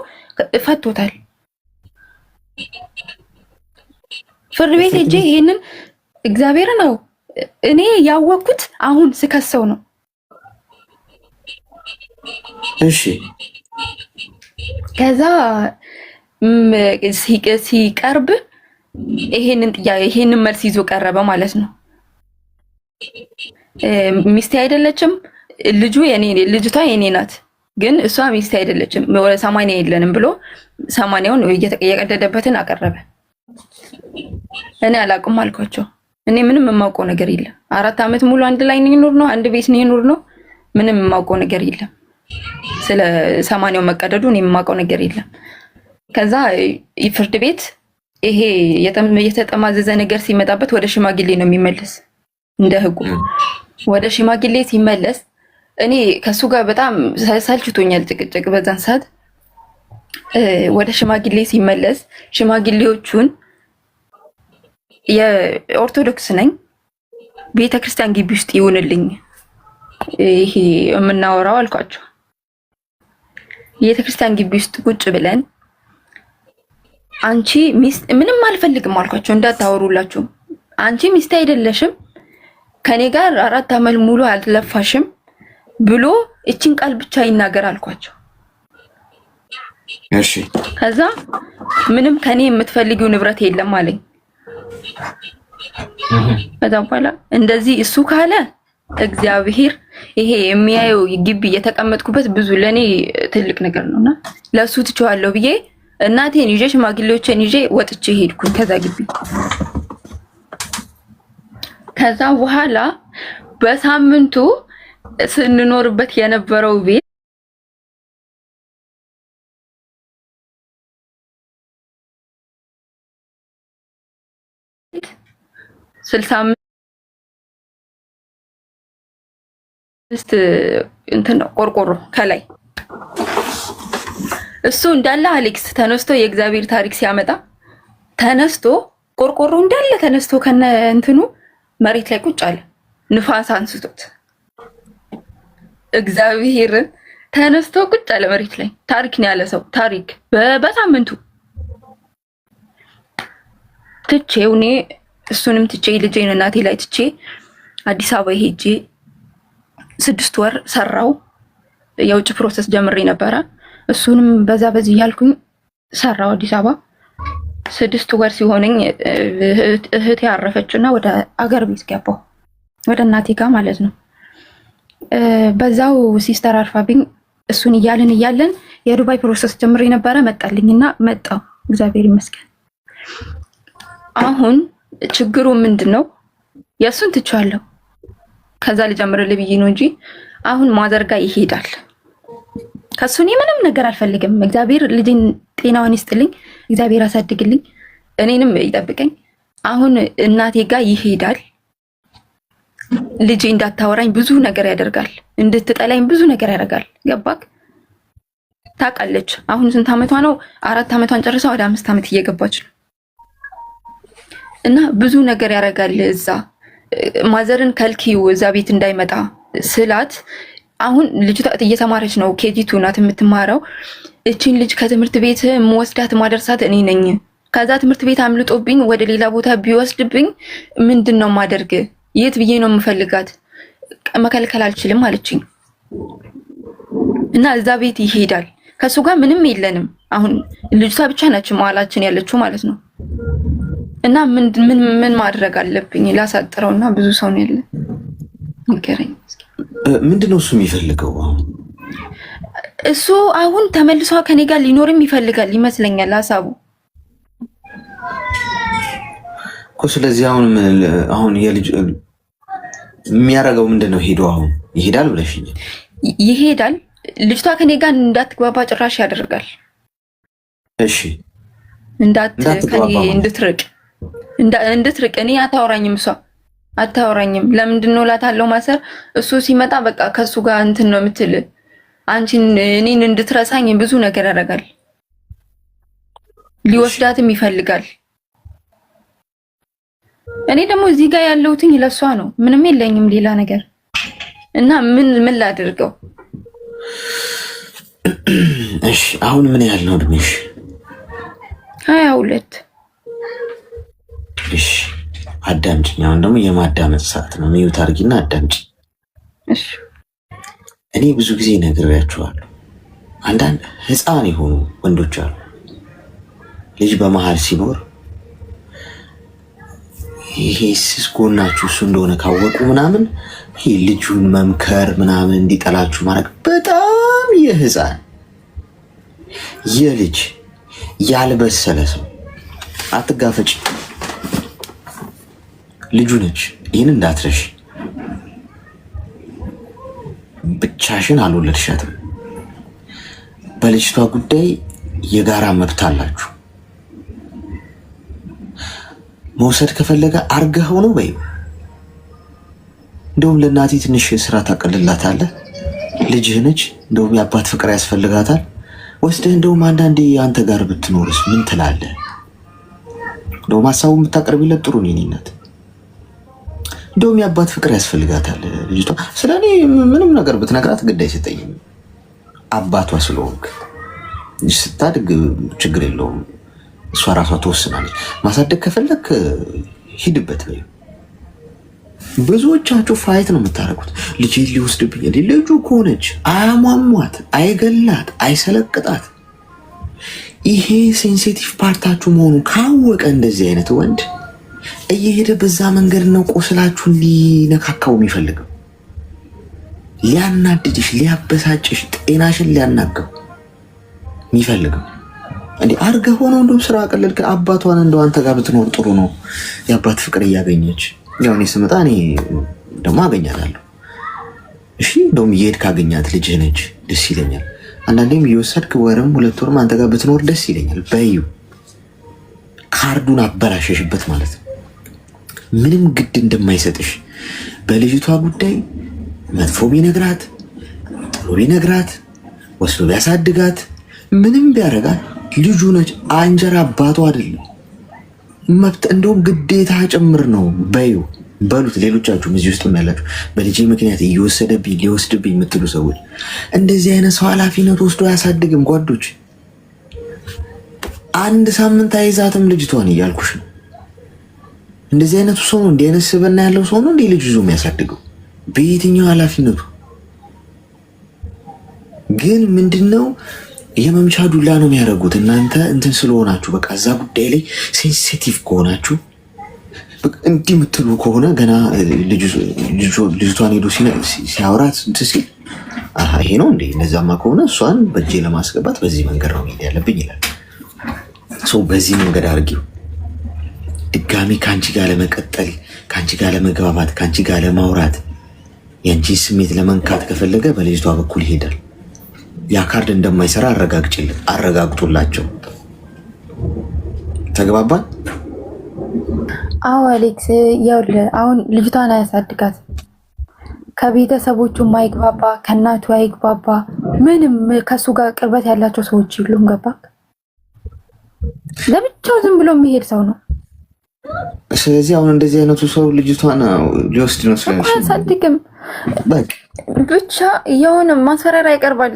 ፈቶታል። ፍርድ ቤት ሄጄ ይሄንን እግዚአብሔር ነው እኔ ያወቅኩት አሁን ስከሰው ነው። እሺ ከዛ ሲቀርብ ይሄንን መልስ ይዞ ቀረበ ማለት ነው። ሚስቴ አይደለችም ልጅቷ የኔ ናት፣ ግን እሷ ሚስቴ አይደለችም፣ 80 የለንም ብሎ 80ውን እየቀደደበትን አቀረበ። እኔ አላውቅም አልኳቸው። እኔ ምንም የማውቀው ነገር የለም። 4 ዓመት ሙሉ አንድ ላይ ነው አንድ ቤት ነው። ምንም የማውቀው ነገር የለም። ስለ 80ው መቀደዱ እኔ የማውቀው ነገር የለም። ከዛ ፍርድ ቤት ይሄ የተጠማዘዘ ነገር ሲመጣበት ወደ ሽማግሌ ነው የሚመለስ። እንደ ሕጉ ወደ ሽማግሌ ሲመለስ እኔ ከሱ ጋር በጣም ሰልችቶኛል ጭቅጭቅ በዛን ሰዓት። ወደ ሽማግሌ ሲመለስ ሽማግሌዎቹን የኦርቶዶክስ ነኝ። ቤተክርስቲያን ግቢ ውስጥ ይሁንልኝ ይሄ የምናወራው አልኳቸው። ቤተክርስቲያን ግቢ ውስጥ ቁጭ ብለን አንቺ ሚስት ምንም አልፈልግም አልኳቸው። እንዳታወሩላችሁ አንቺ ሚስት አይደለሽም ከኔ ጋር 4 ዓመት ሙሉ አልለፋሽም ብሎ እቺን ቃል ብቻ ይናገር አልኳቸው። እሺ ከዛ ምንም ከኔ የምትፈልጊው ንብረት የለም አለኝ። ከዛ በኋላ እንደዚህ እሱ ካለ እግዚአብሔር ይሄ የሚያየው ግቢ የተቀመጥኩበት ብዙ ለኔ ትልቅ ነገር ነውና ለሱ ትቼዋለሁ ብዬ እናቴን ይዤ ሽማግሌዎችን ይዤ ወጥቼ ሄድኩኝ ከዛ ግቢ። ከዛ በኋላ በሳምንቱ ስንኖርበት የነበረው ቤት 65 እንትን ነው ቆርቆሮ ከላይ እሱ እንዳለ አሌክስ ተነስቶ የእግዚአብሔር ታሪክ ሲያመጣ ተነስቶ ቆርቆሮ እንዳለ ተነስቶ ከነ እንትኑ መሬት ላይ ቁጭ አለ። ንፋስ አንስቶት እግዚአብሔር ተነስቶ ቁጭ አለ መሬት ላይ። ታሪክ ነው ያለ ሰው ታሪክ በሳምንቱ ትቼው እኔ እሱንም ትቼ ልጄን እናቴ ላይ ትቼ አዲስ አበባ ሄጄ 6 ወር ሰራው። የውጭ ፕሮሰስ ጀምሬ ነበረ። እሱንም በዛ በዚህ ያልኩኝ ሰራው አዲስ አበባ 6 ወር ሲሆነኝ እህቴ ያረፈችና ወደ አገር ቤት ገባሁ፣ ወደ እናቴ ጋር ማለት ነው። በዛው ሲስተር አርፋብኝ እሱን እያለን የዱባይ ፕሮሰስ ጀምሬ ነበረ። መጣልኝና መጣው እግዚአብሔር ይመስገን። አሁን ችግሩ ምንድነው? የሱን ትቻለሁ ከዛ ልጀምርልህ ብዬ ነው እንጂ አሁን ማዘር ጋር ይሄዳል። ከሱ እኔ ምንም ነገር አልፈልግም። እግዚአብሔር ልጅን ጤናውን ይስጥልኝ፣ እግዚአብሔር አሳድግልኝ፣ እኔንም ይጠብቀኝ። አሁን እናቴ ጋር ይሄዳል። ልጄ እንዳታወራኝ ብዙ ነገር ያደርጋል፣ እንድትጠላኝ ብዙ ነገር ያደርጋል። ገባክ? ታውቃለች። አሁን ስንት ዓመቷ ነው? 4 ዓመቷን ጨርሳ ወደ 5 ዓመት እየገባች ነው። እና ብዙ ነገር ያደርጋል። እዛ ማዘርን ከልኪው እዛ ቤት እንዳይመጣ ስላት አሁን ልጅቷ እየተማረች ነው። ኬጂቱ ናት የምትማረው። እቺን ልጅ ከትምህርት ቤት መወስዳት ማደርሳት እኔ ነኝ። ከዛ ትምህርት ቤት አምልጦብኝ ወደ ሌላ ቦታ ቢወስድብኝ ምንድነው ማደርግ? የት ብዬ ነው የምፈልጋት? መከልከል አልችልም አለችኝ። እና እዛ ቤት ይሄዳል። ከሱ ጋር ምንም የለንም። አሁን ልጅቷ ብቻ ነች መሀላችን ያለችው ማለት ነው። እና ምን ማድረግ አለብኝ? ላሳጥረውና ብዙ ሰው ነው ያለ ንገረኝ። ምንድነው እሱ የሚፈልገው? እሱ አሁን ተመልሶ ከኔ ጋር ሊኖርም ይፈልጋል ይመስለኛል ሀሳቡ እኮ። ስለዚህ አሁን የልጅ የሚያደርገው ምንድነው? ሄዶ አሁን ይሄዳል ብለሽኝ ይሄዳል። ልጅቷ ከኔ ጋር እንዳትግባባ ጭራሽ ያደርጋል። እሺ ከኔ እንድትርቅ እኔ አታወራኝም፣ እሷ አታወራኝም። ለምንድነው እላታለሁ ማሰር። እሱ ሲመጣ በቃ ከሱ ጋር እንትን ነው የምትል። አንቺን እኔን እንድትረሳኝ ብዙ ነገር ያደርጋል። ሊወስዳትም ይፈልጋል። እኔ ደግሞ እዚህ ጋር ያለሁትኝ ለሷ ነው፣ ምንም የለኝም ሌላ ነገር። እና ምን ላድርገው? እሺ አሁን ምን ያህል ነው እድሜሽ? 22። እሺ አዳምጪኝ። አሁን ደግሞ የማዳመጥ ሰዓት ነው። ሚዩት አድርጊና አዳምጪ። እሺ እኔ ብዙ ጊዜ ነግሬያቸዋለሁ። አንዳንድ ህፃን የሆኑ ወንዶች አሉ፣ ልጅ በመሀል ሲኖር ይሄ ስስ ጎናችሁ እሱ እንደሆነ ካወቁ ምናምን ይሄ ልጁን መምከር ምናምን እንዲጠላችሁ ማድረግ በጣም የህፃን የልጅ ያልበሰለ ሰው አትጋፈጭ። ልጁ ነች። ይህን እንዳትረሽ። ብቻሽን አልወለድሻትም። በልጅቷ ጉዳይ የጋራ መብት አላችሁ። መውሰድ ከፈለገ አርገኸው ነው ወይ? እንደውም ለእናቴ ትንሽ ስራ ታቀልላታለህ። ልጅህ ነች። እንደውም የአባት ፍቅር ያስፈልጋታል። ወስደህ እንደውም አንዳንዴ አንተ ጋር ብትኖርስ ምን ትላለህ? እንደውም ሀሳቡን የምታቀርቢለት ጥሩ ነው። እናት እንደውም የአባት ፍቅር ያስፈልጋታል ልጅቷ። ስለ እኔ ምንም ነገር ብትነግራት ግድ አይሰጠኝም አባቷ ስለሆንክ። ስታድግ ችግር የለውም እሷ ራሷ ትወስናለች። ማሳደግ ከፈለክ ሂድበት በይው። ብዙዎቻችሁ ፋይት ነው የምታደርጉት። ልጅ ሊወስድብኝ ልጁ ከሆነች አያሟሟት፣ አይገላት፣ አይሰለቅጣት። ይሄ ሴንሲቲቭ ፓርታችሁ መሆኑ ካወቀ እንደዚህ አይነት ወንድ እየሄደ በዛ መንገድ ነው ቁስላችሁን ሊነካካው የሚፈልገው፣ ሊያናድድሽ፣ ሊያበሳጭሽ፣ ጤናሽን ሊያናገው የሚፈልገው። እንዲህ አርገህ ሆኖ እንደው ስራ ቀለል አባቷን እንደው አንተ ጋር ብትኖር ጥሩ ነው። የአባት ፍቅር እያገኘች ያው እኔ ስመጣ እኔ ደግሞ አገኛታለሁ። እሺ እንደውም እየሄድ ካገኛት ልጅህ ነች፣ ደስ ይለኛል። አንዳንዴም እየወሰድክ ወርም 2 ወርም አንተ ጋር ብትኖር ደስ ይለኛል። በዩ ካርዱን አበላሸሽበት ማለት ነው። ምንም ግድ እንደማይሰጥሽ በልጅቷ ጉዳይ መጥፎ ቢነግራት፣ ጥሩ ቢነግራት፣ ወስዶ ቢያሳድጋት፣ ምንም ቢያረጋት ልጁ ነች። አንጀራ አባቷ አይደለም። መብት እንደውም ግዴታ ጭምር ነው በዩ በሉት። ሌሎቻችሁም እዚህ ውስጥ ያላችሁ በልጄ ምክንያት እየወሰደብኝ ሊወስድብኝ የምትሉ ሰዎች እንደዚህ አይነት ሰው ኃላፊነት ወስዶ አያሳድግም። ጓዶች 1 ሳምንት አይዛትም ልጅቷን እያልኩሽ ነው። እንደዚህ አይነቱ ሰው ነው፣ እንዲህ አይነት ስብዕና ያለው ሰው ነው እንዲህ ልጅ ይዞ የሚያሳድገው በየትኛው ኃላፊነቱ? ግን ምንድነው የመምቻ ዱላ ነው የሚያደርጉት። እናንተ እንትን ስለሆናችሁ በቃ እዛ ጉዳይ ላይ ሴንሲቲቭ ከሆናችሁ እንዲህ የምትሉ ከሆነ ገና ልጅቷን ሄዶ ሲያወራት እንትን ሲል ይሄ ነው እንዴ? እነዛማ ከሆነ እሷን በእጄ ለማስገባት በዚህ መንገድ ነው መሄድ ያለብኝ ይላል ሰው። በዚህ መንገድ አድርጊው። ድጋሚ ከአንቺ ጋር ለመቀጠል፣ ከአንቺ ጋር ለመግባባት፣ ከአንቺ ጋር ለማውራት፣ የአንቺ ስሜት ለመንካት ከፈለገ በልጅቷ በኩል ይሄዳል። ያ ካርድ እንደማይሰራ አረጋግጡላቸው። ተግባባን? አዎ አሌክስ፣ ይኸውልህ አሁን ልጅቷን አያሳድጋት፣ ከቤተሰቦቹ ማይግባባ፣ ከእናቱ አይግባባ፣ ምንም ከሱ ጋር ቅርበት ያላቸው ሰዎች የሉም። ገባክ? ለብቻው ዝም ብሎ የሚሄድ ሰው ነው። ስለዚህ አሁን እንደዚህ አይነቱ ሰው ልጅቷን ሊወስድ ነው ስለዚህ አያሳድግም። ብቻ የሆነ ማስፈራሪያ ይቀርባል።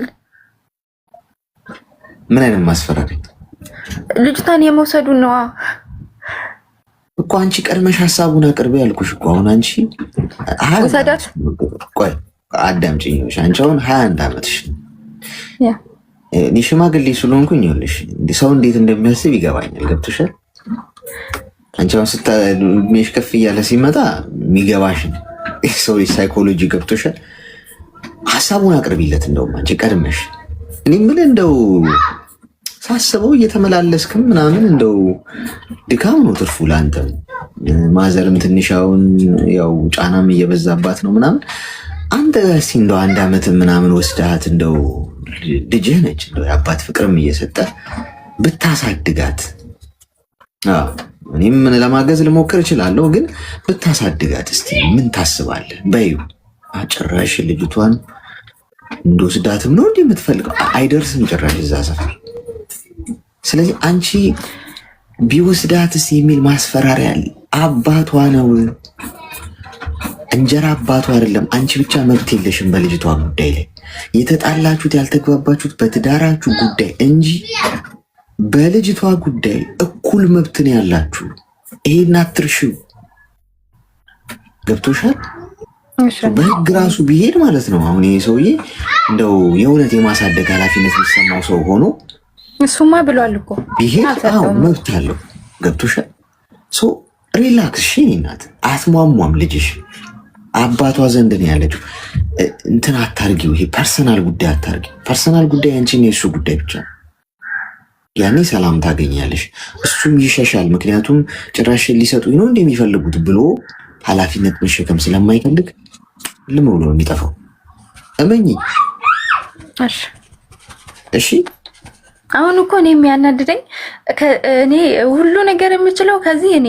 ምን አይነት ማስፈራሪያ? ልጅቷን የመውሰዱ ነዋ እኮ። አንቺ ቀድመሽ ሀሳቡን አቅርቤ ያልኩሽ እኮ። አሁን አንቺ ውሰዳት። ቆይ አዳምጪኝ። አንቺ አሁን 21 ዓመትሽ እኔ ሽማግሌ ስለሆንኩኝ ይኸውልሽ ሰው እንዴት እንደሚያስብ ይገባኛል። ገብቶሻል? አንቺ አሁን እድሜሽ ከፍ እያለ ሲመጣ የሚገባሽ ሰው ሳይኮሎጂ ገብቶሻል። ሀሳቡን አቅርቢለት። እንደውም አንቺ ቀድመሽ እኔ ምን እንደው ሳስበው እየተመላለስክም ምናምን እንደው ድካም ነው ትርፉ ለአንተም። ማዘርም ትንሻውን ያው ጫናም እየበዛባት ነው ምናምን። አንተ ጋር እስኪ እንደው 1 ዓመት ምናምን ወስዳት እንደው ልጅህ ነች እንደው የአባት ፍቅርም እየሰጠ ብታሳድጋት። እኔም ምን ለማገዝ ልሞክር እችላለሁ፣ ግን ብታሳድጋት እስቲ ምን ታስባለህ? በዩ ጭራሽ ልጅቷን እንደወስዳትም ነው እንዲህ የምትፈልገው? አይደርስም ጭራሽ እዛ ሰፈር። ስለዚህ አንቺ ቢወስዳትስ የሚል ማስፈራሪያ አለ። አባቷ ነው እንጀራ አባቷ አይደለም። አንቺ ብቻ መብት የለሽም በልጅቷ ጉዳይ ላይ። የተጣላችሁት ያልተግባባችሁት በትዳራችሁ ጉዳይ እንጂ በልጅቷ ጉዳይ እኩል መብት ነው ያላችሁ። ይሄን አትርሺው። ገብቶሻል? በህግ ራሱ ቢሄድ ማለት ነው። አሁን ይሄ ሰውዬ እንደው የእውነት የማሳደግ ኃላፊነት የሚሰማው ሰው ሆኖ እሱማ ብሏል እኮ ቢሄድ መብት አለው። ገብቶሻል? ሪላክስ። እሺ እናት አትሟሟም። ልጅሽ አባቷ ዘንድ ነው ያለችው። እንትን አታርጊው። ይሄ ፐርሰናል ጉዳይ አታርጊው። ፐርሰናል ጉዳይ አንቺን የእሱ ጉዳይ ብቻ። ያኔ ሰላም ታገኛለሽ፣ እሱም ይሸሻል። ምክንያቱም ጭራሽ ሊሰጡኝ ነው እንደሚፈልጉት ብሎ ኃላፊነት መሸከም ስለማይፈልግ ልም ብሎ የሚጠፋው። እመኚ። እሺ አሁን እኮ እኔ የሚያናድደኝ እኔ ሁሉ ነገር የምችለው ከዚህ እኔ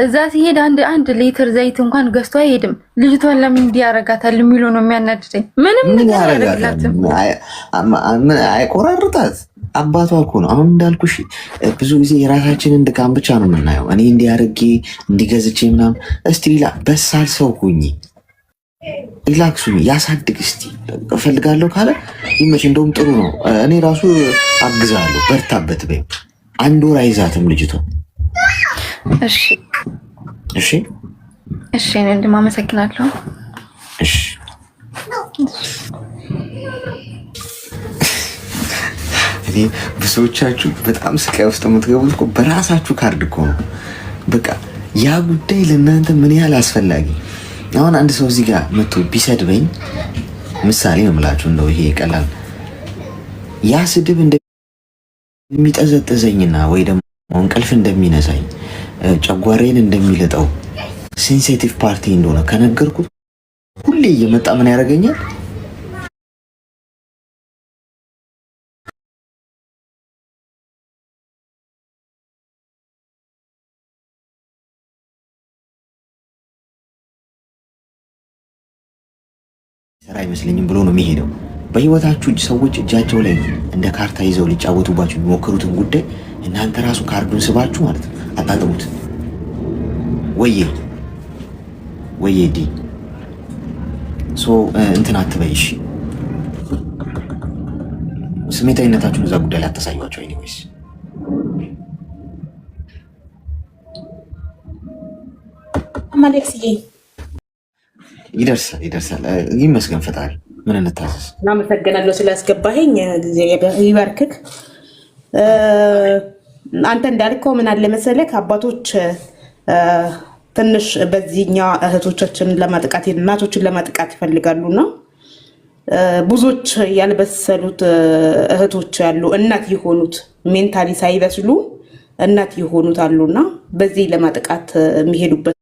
እዛ ሲሄድ አንድ ሊትር ዘይት እንኳን ገዝቶ አይሄድም። ልጅቷን ለምን እንዲያረጋታል የሚለው ነው የሚያናድደኝ። ምንም ነገር ያደርግላትም፣ አይቆራርጣት፣ አባቷ እኮ ነው። አሁን እንዳልኩሽ ብዙ ጊዜ የራሳችንን ድካም ብቻ ነው የምናየው። እኔ እንዲያርጌ እንዲገዝቼ ምናምን። እስቲ ሌላ በሳል ሰው ሁኚ፣ ሪላክሱ ያሳድግ። እስቲ እፈልጋለሁ ካለ ይመች። እንደውም ጥሩ ነው። እኔ ራሱ አግዛለሁ። በርታበት በይ። 1 ወር አይዛትም ልጅቷ። እሺ እሺ እሺ። እኔ አመሰግናለሁ። እሺ እኔ ብዙዎቻችሁ በጣም ስቃይ ውስጥ የምትገቡት እኮ በራሳችሁ ካርድ እኮ ነው። በቃ ያ ጉዳይ ለእናንተ ምን ያህል አስፈላጊ። አሁን አንድ ሰው እዚህ ጋር መጥቶ ቢሰድበኝ ምሳሌ ነው የምላችሁ፣ እንደው ይሄ ቀላል ያ ስድብ እንደሚጠዘጥዘኝና ወይ ደግሞ እንቅልፍ እንደሚነሳኝ ጨጓራዬን እንደሚልጠው ሴንሲቲቭ ፓርቲ እንደሆነ ከነገርኩት ሁሌ እየመጣ ምን ያደርገኛል? ስራ አይመስለኝም ብሎ ነው የሚሄደው። በህይወታችሁ ሰዎች እጃቸው ላይ እንደ ካርታ ይዘው ሊጫወቱባችሁ የሚሞክሩትን ጉዳይ እናንተ ራሱ ካርዱን ስባችሁ ማለት ነው አጣጥሙት። ወዬ ዲ እንትን አትበይሽ። ስሜታዊነታችሁን እዛ ጉዳይ ላይ አታሳዩዋቸው። ኤኒዌይስ አሌክስዬ ይደርሳል። ይመስገን ፈጣሪ። ምን እንታዘዝ? አመሰግናለሁ ስላስገባኸኝ፣ ጊዜ ይባርክክ። አንተ እንዳልከው ምን አለ መሰለህ አባቶች ትንሽ በዚህኛ እህቶቻችንን ለማጥቃት እናቶችን ለማጥቃት ይፈልጋሉና ብዙዎች ያልበሰሉት እህቶች ያሉ እናት የሆኑት ሜንታሊ ሳይበስሉ እናት የሆኑት አሉና በዚህ ለማጥቃት የሚሄዱበት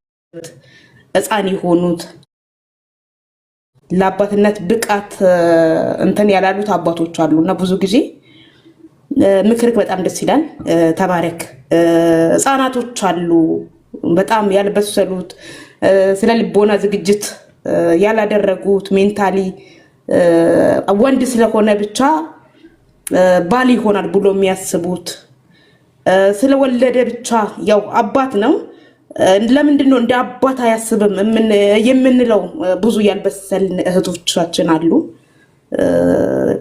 ሕፃን የሆኑት ለአባትነት ብቃት እንትን ያላሉት አባቶች አሉና ብዙ ጊዜ ምክርክ በጣም ደስ ይላል። ተባረክ። ሕፃናቶች አሉ በጣም ያልበሰሉት ስለ ልቦና ዝግጅት ያላደረጉት ሜንታሊ ወንድ ስለሆነ ብቻ ባል ይሆናል ብሎ የሚያስቡት ስለወለደ ብቻ ያው አባት ነው ለምንድን ነው እንደ አባት አያስብም የምንለው ብዙ ያልበሰልን እህቶቻችን አሉ።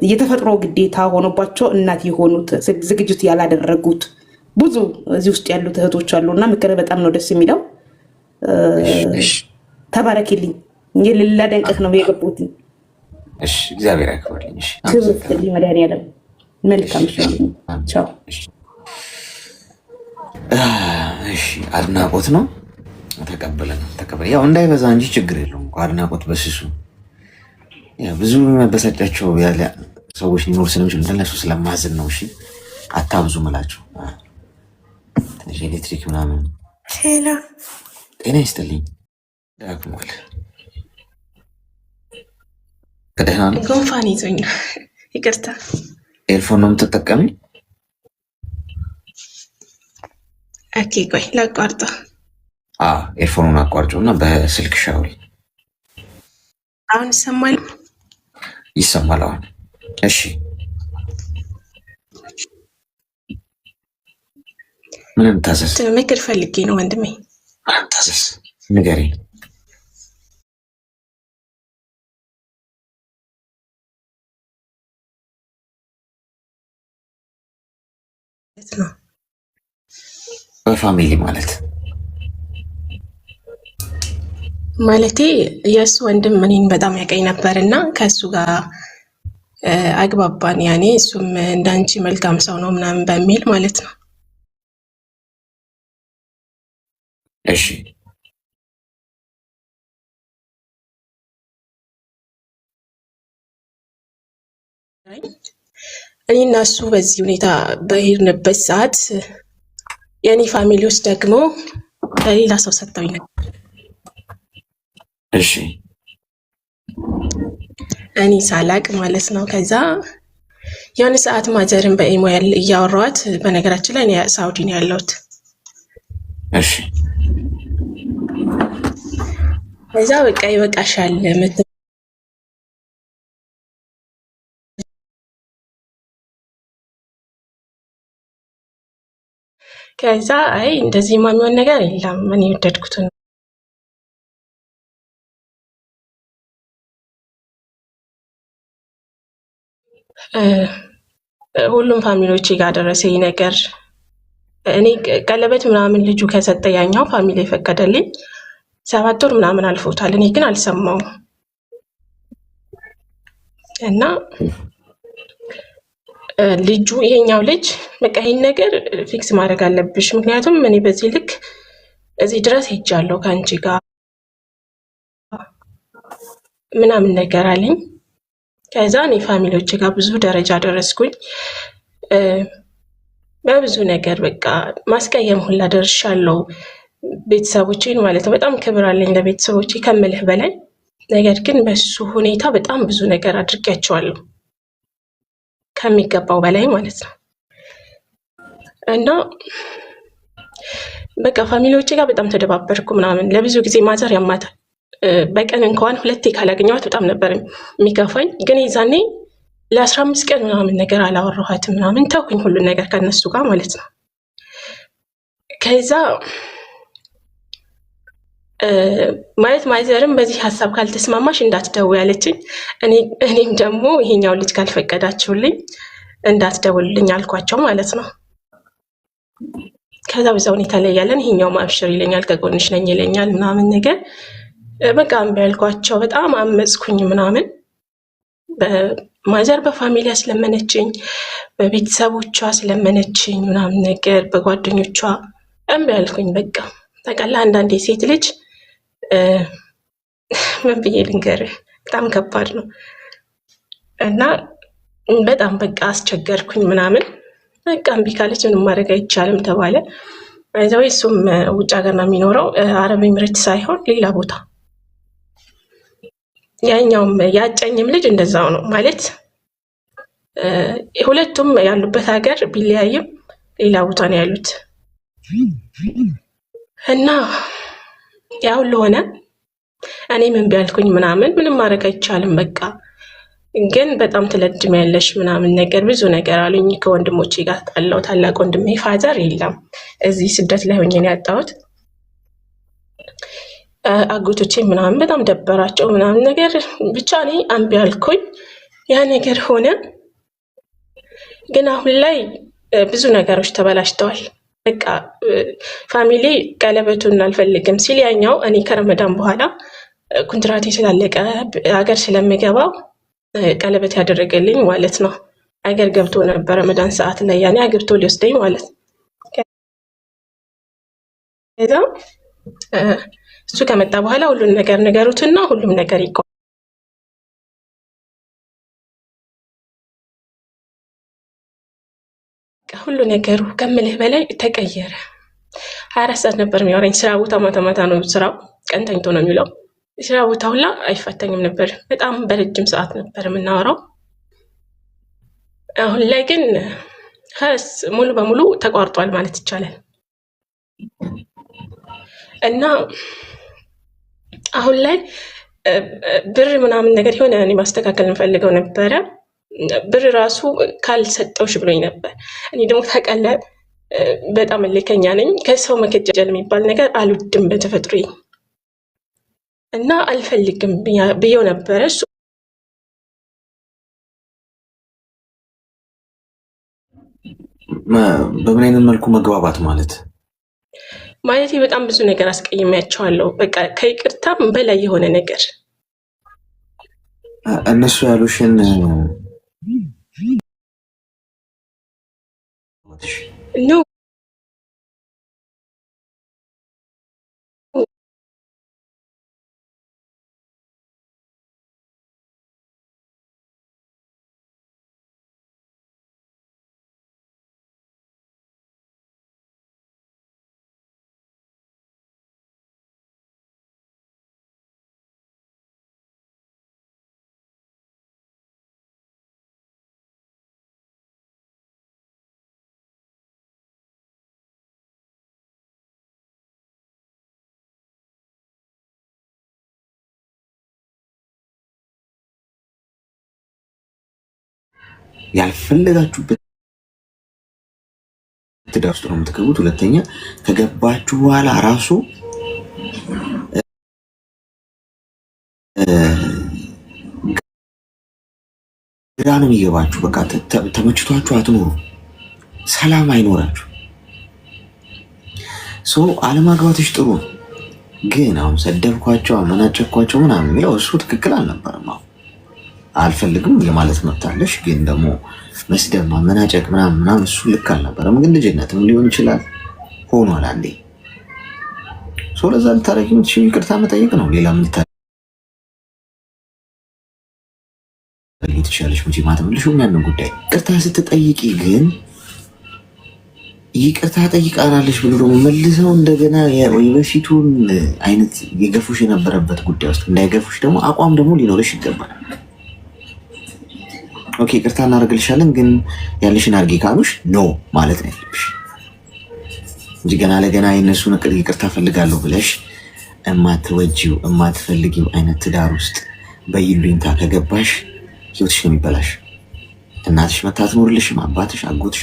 የተፈጥሮ ግዴታ ሆኖባቸው እናት የሆኑት ዝግጅት ያላደረጉት ብዙ እዚህ ውስጥ ያሉት እህቶች አሉና ምክር በጣም ነው ደስ የሚለው። ተባረክልኝ። የሌላ ደንቀት ነው የገቡት። እሺ እግዚአብሔር ያክብርልኝ። እሺ ትብትልኝ መድኃኒዓለም መልካም ቻው። እሺ አድናቆት ነው ተቀበለ። ያው እንዳይበዛ እንጂ ችግር የለውም። አድናቆት በስሱ ያው ብዙ መበሳጫቸው ያለ ሰዎች ሊኖር ስለሚችሉ እንደነሱ ስለማዝን ነው። እሺ አታብዙ ምላቸው። ትንሽ ኤሌክትሪክ ምናምን ሄሎ፣ ጤና ይስጥልኝ። ዳግሟል ከደህና ነው። ጉንፋን ይዞኝ ነው። ይቅርታ። ኤርፎን ነው የምትጠቀሚ? ኦኬ ቆይ ላቋርጣ። ኤርፎኑን አቋርጮ እና በስልክ ሻውሪ። አሁን ይሰማል? ይሰማል አሁን። እሺ ምንም ታዘዝ? ምክር ፈልጌ ነው ወንድሜ። ታዘዝ፣ ንገሪኝ። ነው በፋሚሊ ማለቴ የእሱ ወንድም እኔን በጣም ያቀኝ ነበር እና ከእሱ ጋር አግባባን። ያኔ እሱም እንዳንቺ መልካም ሰው ነው ምናምን በሚል ማለት ነው። እሺ እኔ እና እሱ በዚህ ሁኔታ በሄድንበት ሰዓት የእኔ ፋሚሊዎች ደግሞ ለሌላ ሰው ሰጥተውኝ ነበር። እሺ እኔ ሳላቅ ማለት ነው። ከዛ የሆነ ሰዓት ማዘርን በኢሞ እያወራኋት፣ በነገራችን ላይ እኔ ሳውዲ ነው ያለሁት። እሺ ከዛ በቃ ይበቃሻል ከዛ አይ እንደዚህ የሚሆን ነገር የለም እኔ የወደድኩትን ሁሉም ፋሚሊዎቼ ጋር ደረሰ ይህ ነገር። እኔ ቀለበት ምናምን ልጁ ከሰጠ ያኛው ፋሚሊ የፈቀደልኝ 7 ወር ምናምን አልፎታል። እኔ ግን አልሰማውም እና ልጁ ይሄኛው ልጅ በቃ ይሄን ነገር ፊክስ ማድረግ አለብሽ፣ ምክንያቱም እኔ በዚህ ልክ እዚህ ድረስ ሄጃለሁ ከአንቺ ጋር ምናምን ነገር አለኝ። ከዛ እኔ ፋሚሊዎቼ ጋር ብዙ ደረጃ ደረስኩኝ። በብዙ ነገር በቃ ማስቀየም ሁላ ደርሻለሁ ቤተሰቦቼን ማለት ነው። በጣም ክብር አለኝ ለቤተሰቦቼ ከምልህ በላይ። ነገር ግን በሱ ሁኔታ በጣም ብዙ ነገር አድርጌያቸዋለሁ ከሚገባው በላይ ማለት ነው። እና በቃ ፋሚሊዎቼ ጋር በጣም ተደባበርኩ ምናምን። ለብዙ ጊዜ ማዘር ያማታል። በቀን እንኳን 2 ካላገኘኋት በጣም ነበር የሚከፋኝ። ግን የዛኔ ለ15 ቀን ምናምን ነገር አላወራኋትም ምናምን ተውኩኝ ሁሉን ነገር ከነሱ ጋር ማለት ነው። ከዛ ማለት ማዘርም በዚህ ሀሳብ ካልተስማማሽ እንዳትደውይ ያለችኝ። እኔም ደግሞ ይሄኛው ልጅ ካልፈቀዳችሁልኝ እንዳትደውልልኝ አልኳቸው ማለት ነው። ከዛ በዛ ሁኔታ ላይ ያለን ይሄኛው ማብሽር ይለኛል፣ ከጎንሽ ነኝ ይለኛል ምናምን ነገር በቃ እምቢ አልኳቸው። በጣም አመጽኩኝ ምናምን። ማዘር በፋሚሊ ስለመነችኝ፣ በቤተሰቦቿ ስለመነችኝ ምናምን ነገር፣ በጓደኞቿ እምቢ አልኩኝ። በቃ ታውቃለህ አንዳንዴ ሴት ልጅ ምን ብዬ ልንገርህ በጣም ከባድ ነው። እና በጣም በቃ አስቸገርኩኝ ምናምን። በቃ እምቢ ካለች ምንም ማድረግ አይቻልም ተባለ። አይዛው እሱም ውጭ ሀገር ነው የሚኖረው፣ አረብ ኤምሬት ሳይሆን ሌላ ቦታ። ያኛውም ያጨኝም ልጅ እንደዛው ነው ማለት ሁለቱም ያሉበት ሀገር ቢለያይም ሌላ ቦታ ነው ያሉት። እና ያው ለሆነ እኔ ምን ቢያልኩኝ ምናምን ምንም ማድረግ አይቻልም በቃ ግን በጣም ትለድሚያለሽ ምናምን ነገር ብዙ ነገር አሉኝ። ከወንድሞቼ ጋር ጣላው። ታላቅ ወንድሜ ፋዘር የለም እዚህ ስደት ላይ ሆኜ ነው ያጣሁት። አጎቶቼ ምናምን በጣም ደበራቸው ምናምን ነገር ብቻ እኔ እምቢ አልኩኝ። ያ ነገር ሆነ። ግን አሁን ላይ ብዙ ነገሮች ተበላሽተዋል። በቃ ፋሚሊ ቀለበቱን አልፈልግም ሲል ያኛው እኔ ከረመዳን በኋላ ኮንትራቴ ስላለቀ ሀገር ስለምገባው ቀለበት ያደረገልኝ ማለት ነው። ሀገር ገብቶ ነበር ረመዳን ሰዓት ላይ ያኔ አግብቶ ሊወስደኝ ማለት ነው። ከዛ እሱ ከመጣ በኋላ ሁሉን ነገር ንገሩትና ሁሉም ነገር ይቆማል። ሁሉ ነገሩ ከምልህ በላይ ተቀየረ። 24 ሰዓት ነበር የሚያወራኝ። ስራ ቦታ ማታ ማታ ነው ስራው፣ ቀን ተኝቶ ነው የሚለው። ስራ ቦታ ሁላ አይፈተኝም ነበር። በጣም በረጅም ሰዓት ነበር የምናወራው። አሁን ላይ ግን ሙሉ በሙሉ ተቋርጧል ማለት ይቻላል። እና አሁን ላይ ብር ምናምን ነገር የሆነ እኔ ማስተካከል እንፈልገው ነበረ። ብር ራሱ ካልሰጠውሽ ብሎኝ ነበር። እኔ ደግሞ ታውቃለህ በጣም እልከኛ ነኝ። ከሰው መከጀል የሚባል ነገር አልወድም በተፈጥሮዬ እና አልፈልግም ብዬው ነበረ። እሱ በምን አይነት መልኩ መግባባት ማለት በጣም ብዙ ነገር አስቀይሜያቸዋለሁ። በቃ ከይቅርታም በላይ የሆነ ነገር እነሱ ያሉሽን ኖ ያልፈለጋችሁበት ትዳር ውስጥ ነው የምትገቡት። ሁለተኛ ከገባችሁ በኋላ ራሱ ግራ ነው የሚገባችሁ። በቃ ተመችቷችሁ አትኖሩ፣ ሰላም አይኖራችሁ። አለማግባትሽ ጥሩ ነው፣ ግን አሁን ሰደብኳቸው አመናጨኳቸው ምናምን የሚለው እሱ ትክክል አልነበረም። አሁን አልፈልግም የማለት መብት አለሽ፣ ግን ደግሞ መስደብ ማመናጨቅ ምናምን እሱ ልክ አልነበረም። ግን ልጅነትም ሊሆን ይችላል ሆኗል አንዴ። ለዛ ልታረጊ የምትችይው ይቅርታ መጠየቅ ነው። ሌላ ምን ትችላለሽ? መቼ ማተመልሽም ያንን ጉዳይ ይቅርታ ስትጠይቂ ግን ይቅርታ ጠይቃላለች ብሎ ደግሞ መልሰው እንደገና የበፊቱን አይነት የገፉሽ የነበረበት ጉዳይ ውስጥ እንዳይገፉሽ ደግሞ አቋም ደግሞ ሊኖርሽ ይገባል። ኦኬ ይቅርታ እናደርግልሻለን፣ ግን ያለሽን አድርጊ ካሉሽ ኖ ማለት ነው ያለብሽ እንጂ ገና ለገና የነሱን ይቅርታ ፈልጋለሁ ብለሽ እማትወጂው እማትፈልጊው አይነት ትዳር ውስጥ በይሉኝታ ከገባሽ ህይወትሽ ነው የሚበላሽ። እናትሽ መታ አትኖርልሽም፣ አባትሽ፣ አጎትሽ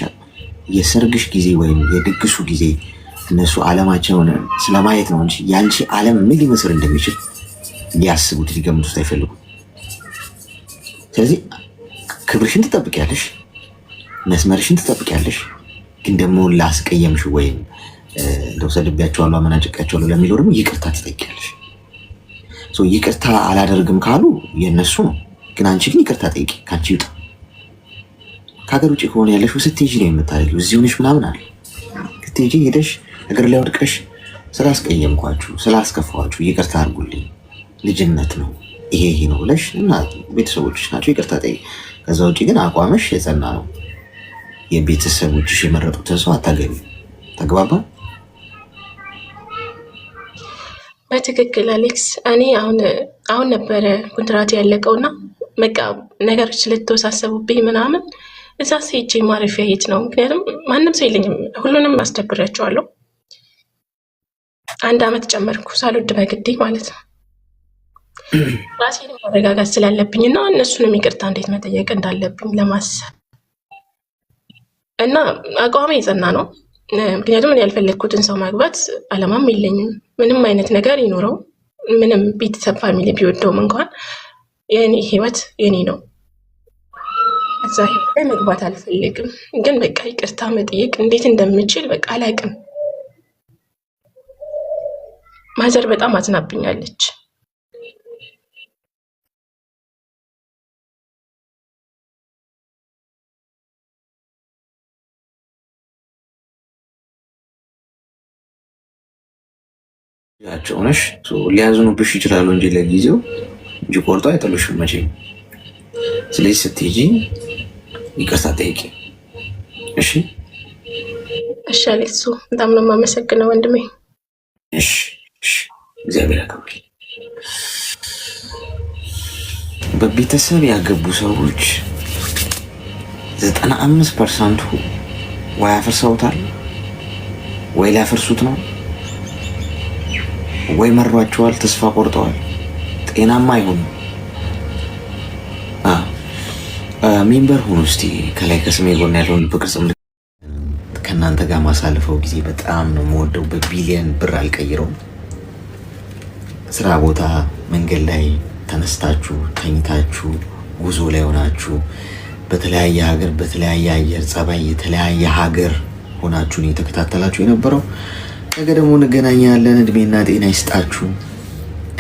የሰርግሽ ጊዜ ወይም የድግሱ ጊዜ እነሱ ዓለማቸውን ስለማየት ነው እንጂ ያንቺ ዓለም ምን ሊመስል እንደሚችል ሊያስቡት ሊገምቱት አይፈልጉም። ስለዚህ ክብርሽን ትጠብቂያለሽ፣ መስመርሽን ትጠብቂያለሽ። ግን ደግሞ ላስቀየምሽ ወይም እንደው ሰድቤያቸዋለሁ አመናጭቄያቸዋለሁ ለሚለው ደግሞ ይቅርታ ትጠይቂያለሽ። ይቅርታ አላደርግም ካሉ የእነሱ ነው። ግን አንቺ ግን ይቅርታ ጠይቂ፣ ከአንቺ ይውጣ። ከሀገር ውጭ ከሆነ ያለሽው ስትሄጂ ነው የምታደርጊው። እዚህ ሆነሽ ምናምን አለ ስትሄጂ ሄደሽ እግር ላይ ወድቀሽ ስላስቀየምኳችሁ ስላስከፋኋችሁ ይቅርታ አድርጉልኝ፣ ልጅነት ነው ይሄ ነው ብለሽ እና ቤተሰቦችሽ ናቸው ይቅርታ ጠይቂ። ከዛ ውጭ ግን አቋምሽ የጸና ነው። የቤተሰቦችሽ የመረጡትን ሰው አታገቢ። ተግባባ? በትክክል አሌክስ። እኔ አሁን ነበረ ኮንትራት ያለቀውና በቃ ነገሮች ስለተወሳሰቡብኝ ምናምን እዛ ሄጄ ማረፊያ የት ነው? ምክንያቱም ማንም ሰው የለኝም፣ ሁሉንም አስደብሬያቸዋለሁ። 1 ዓመት ጨመርኩ ሳልወድ በግዴ ማለት ነው። ራሴን ማረጋጋት ስላለብኝ እና እነሱንም ይቅርታ እንዴት መጠየቅ እንዳለብኝ ለማሰብ እና አቋሜ የጸና ነው። ምክንያቱም እኔ ያልፈለግኩትን ሰው ማግባት አላማም የለኝም። ምንም አይነት ነገር ይኖረው ምንም ቤተሰብ ፋሚሊ ቢወደውም እንኳን የኔ ህይወት የኔ ነው። እዛ ህይወት ላይ መግባት አልፈልግም። ግን በቃ ይቅርታ መጠየቅ እንዴት እንደምችል በቃ አላቅም። ማዘር በጣም አዝናብኛለች። ያቸው ነሽ ሊያዝኑብሽ ይችላሉ እንጂ ለጊዜው እንጂ ቆርጦ አይጥሉሽም መቼም። ስለዚህ ስትሄጂ ይቅርታ ጠይቂ። እሺ እሺ አሌክሱ፣ በጣም ነው የማመሰግነው ወንድሜ። እሺ እግዚአብሔር ያክብር። በቤተሰብ ያገቡ ሰዎች 95% ወይ አፍርሰውታል ወይ ሊያፈርሱት ነው ወይ መሯቸዋል፣ ተስፋ ቆርጠዋል፣ ጤናማ አይሆኑም። ሜምበር ሁኑ እስቲ። ከላይ ከስሜ ጎን ያለውን በቅርጽ ከእናንተ ጋር ማሳልፈው ጊዜ በጣም ነው የምወደው። በቢሊየን ብር አልቀይረውም። ስራ ቦታ፣ መንገድ ላይ ተነስታችሁ ተኝታችሁ ጉዞ ላይ ሆናችሁ በተለያየ ሀገር በተለያየ አየር ጸባይ የተለያየ ሀገር ሆናችሁን የተከታተላችሁ የነበረው ነገ ደግሞ እንገናኛለን። እድሜና ጤና ይስጣችሁ።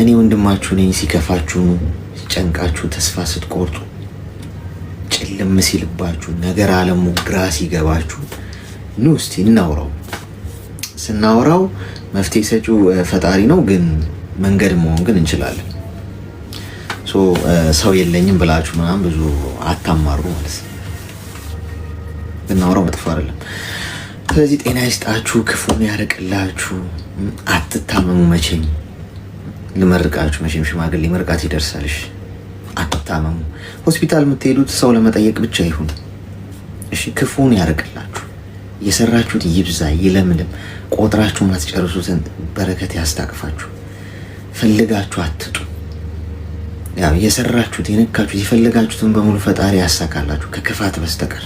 እኔ ወንድማችሁ ነኝ። ሲከፋችሁ፣ ሲጨንቃችሁ፣ ተስፋ ስትቆርጡ፣ ጭልም ሲልባችሁ፣ ነገር አለሙ ግራ ሲገባችሁ ኑ እስቲ እናውራው። ስናወራው መፍትሄ ሰጪው ፈጣሪ ነው፣ ግን መንገድ መሆን ግን እንችላለን። ሰው የለኝም ብላችሁ ምናምን ብዙ አታማሩ ማለት ነው። ብናወራው መጥፎ አይደለም። ስለዚህ ጤና ይስጣችሁ፣ ክፉን ያርቅላችሁ፣ አትታመሙ። መቼም ልመርቃችሁ፣ መቼም ሽማግሌ መርቃት ይደርሳልሽ። አትታመሙ። ሆስፒታል የምትሄዱት ሰው ለመጠየቅ ብቻ ይሁን። እሺ፣ ክፉን ያርቅላችሁ፣ የሰራችሁት ይብዛ ይለምልም፣ ቆጥራችሁ ማትጨርሱትን በረከት ያስታቅፋችሁ። ፈልጋችሁ አትጡ። ያው የሰራችሁት የነካችሁት የፈለጋችሁትን በሙሉ ፈጣሪ ያሳካላችሁ ከክፋት በስተቀር።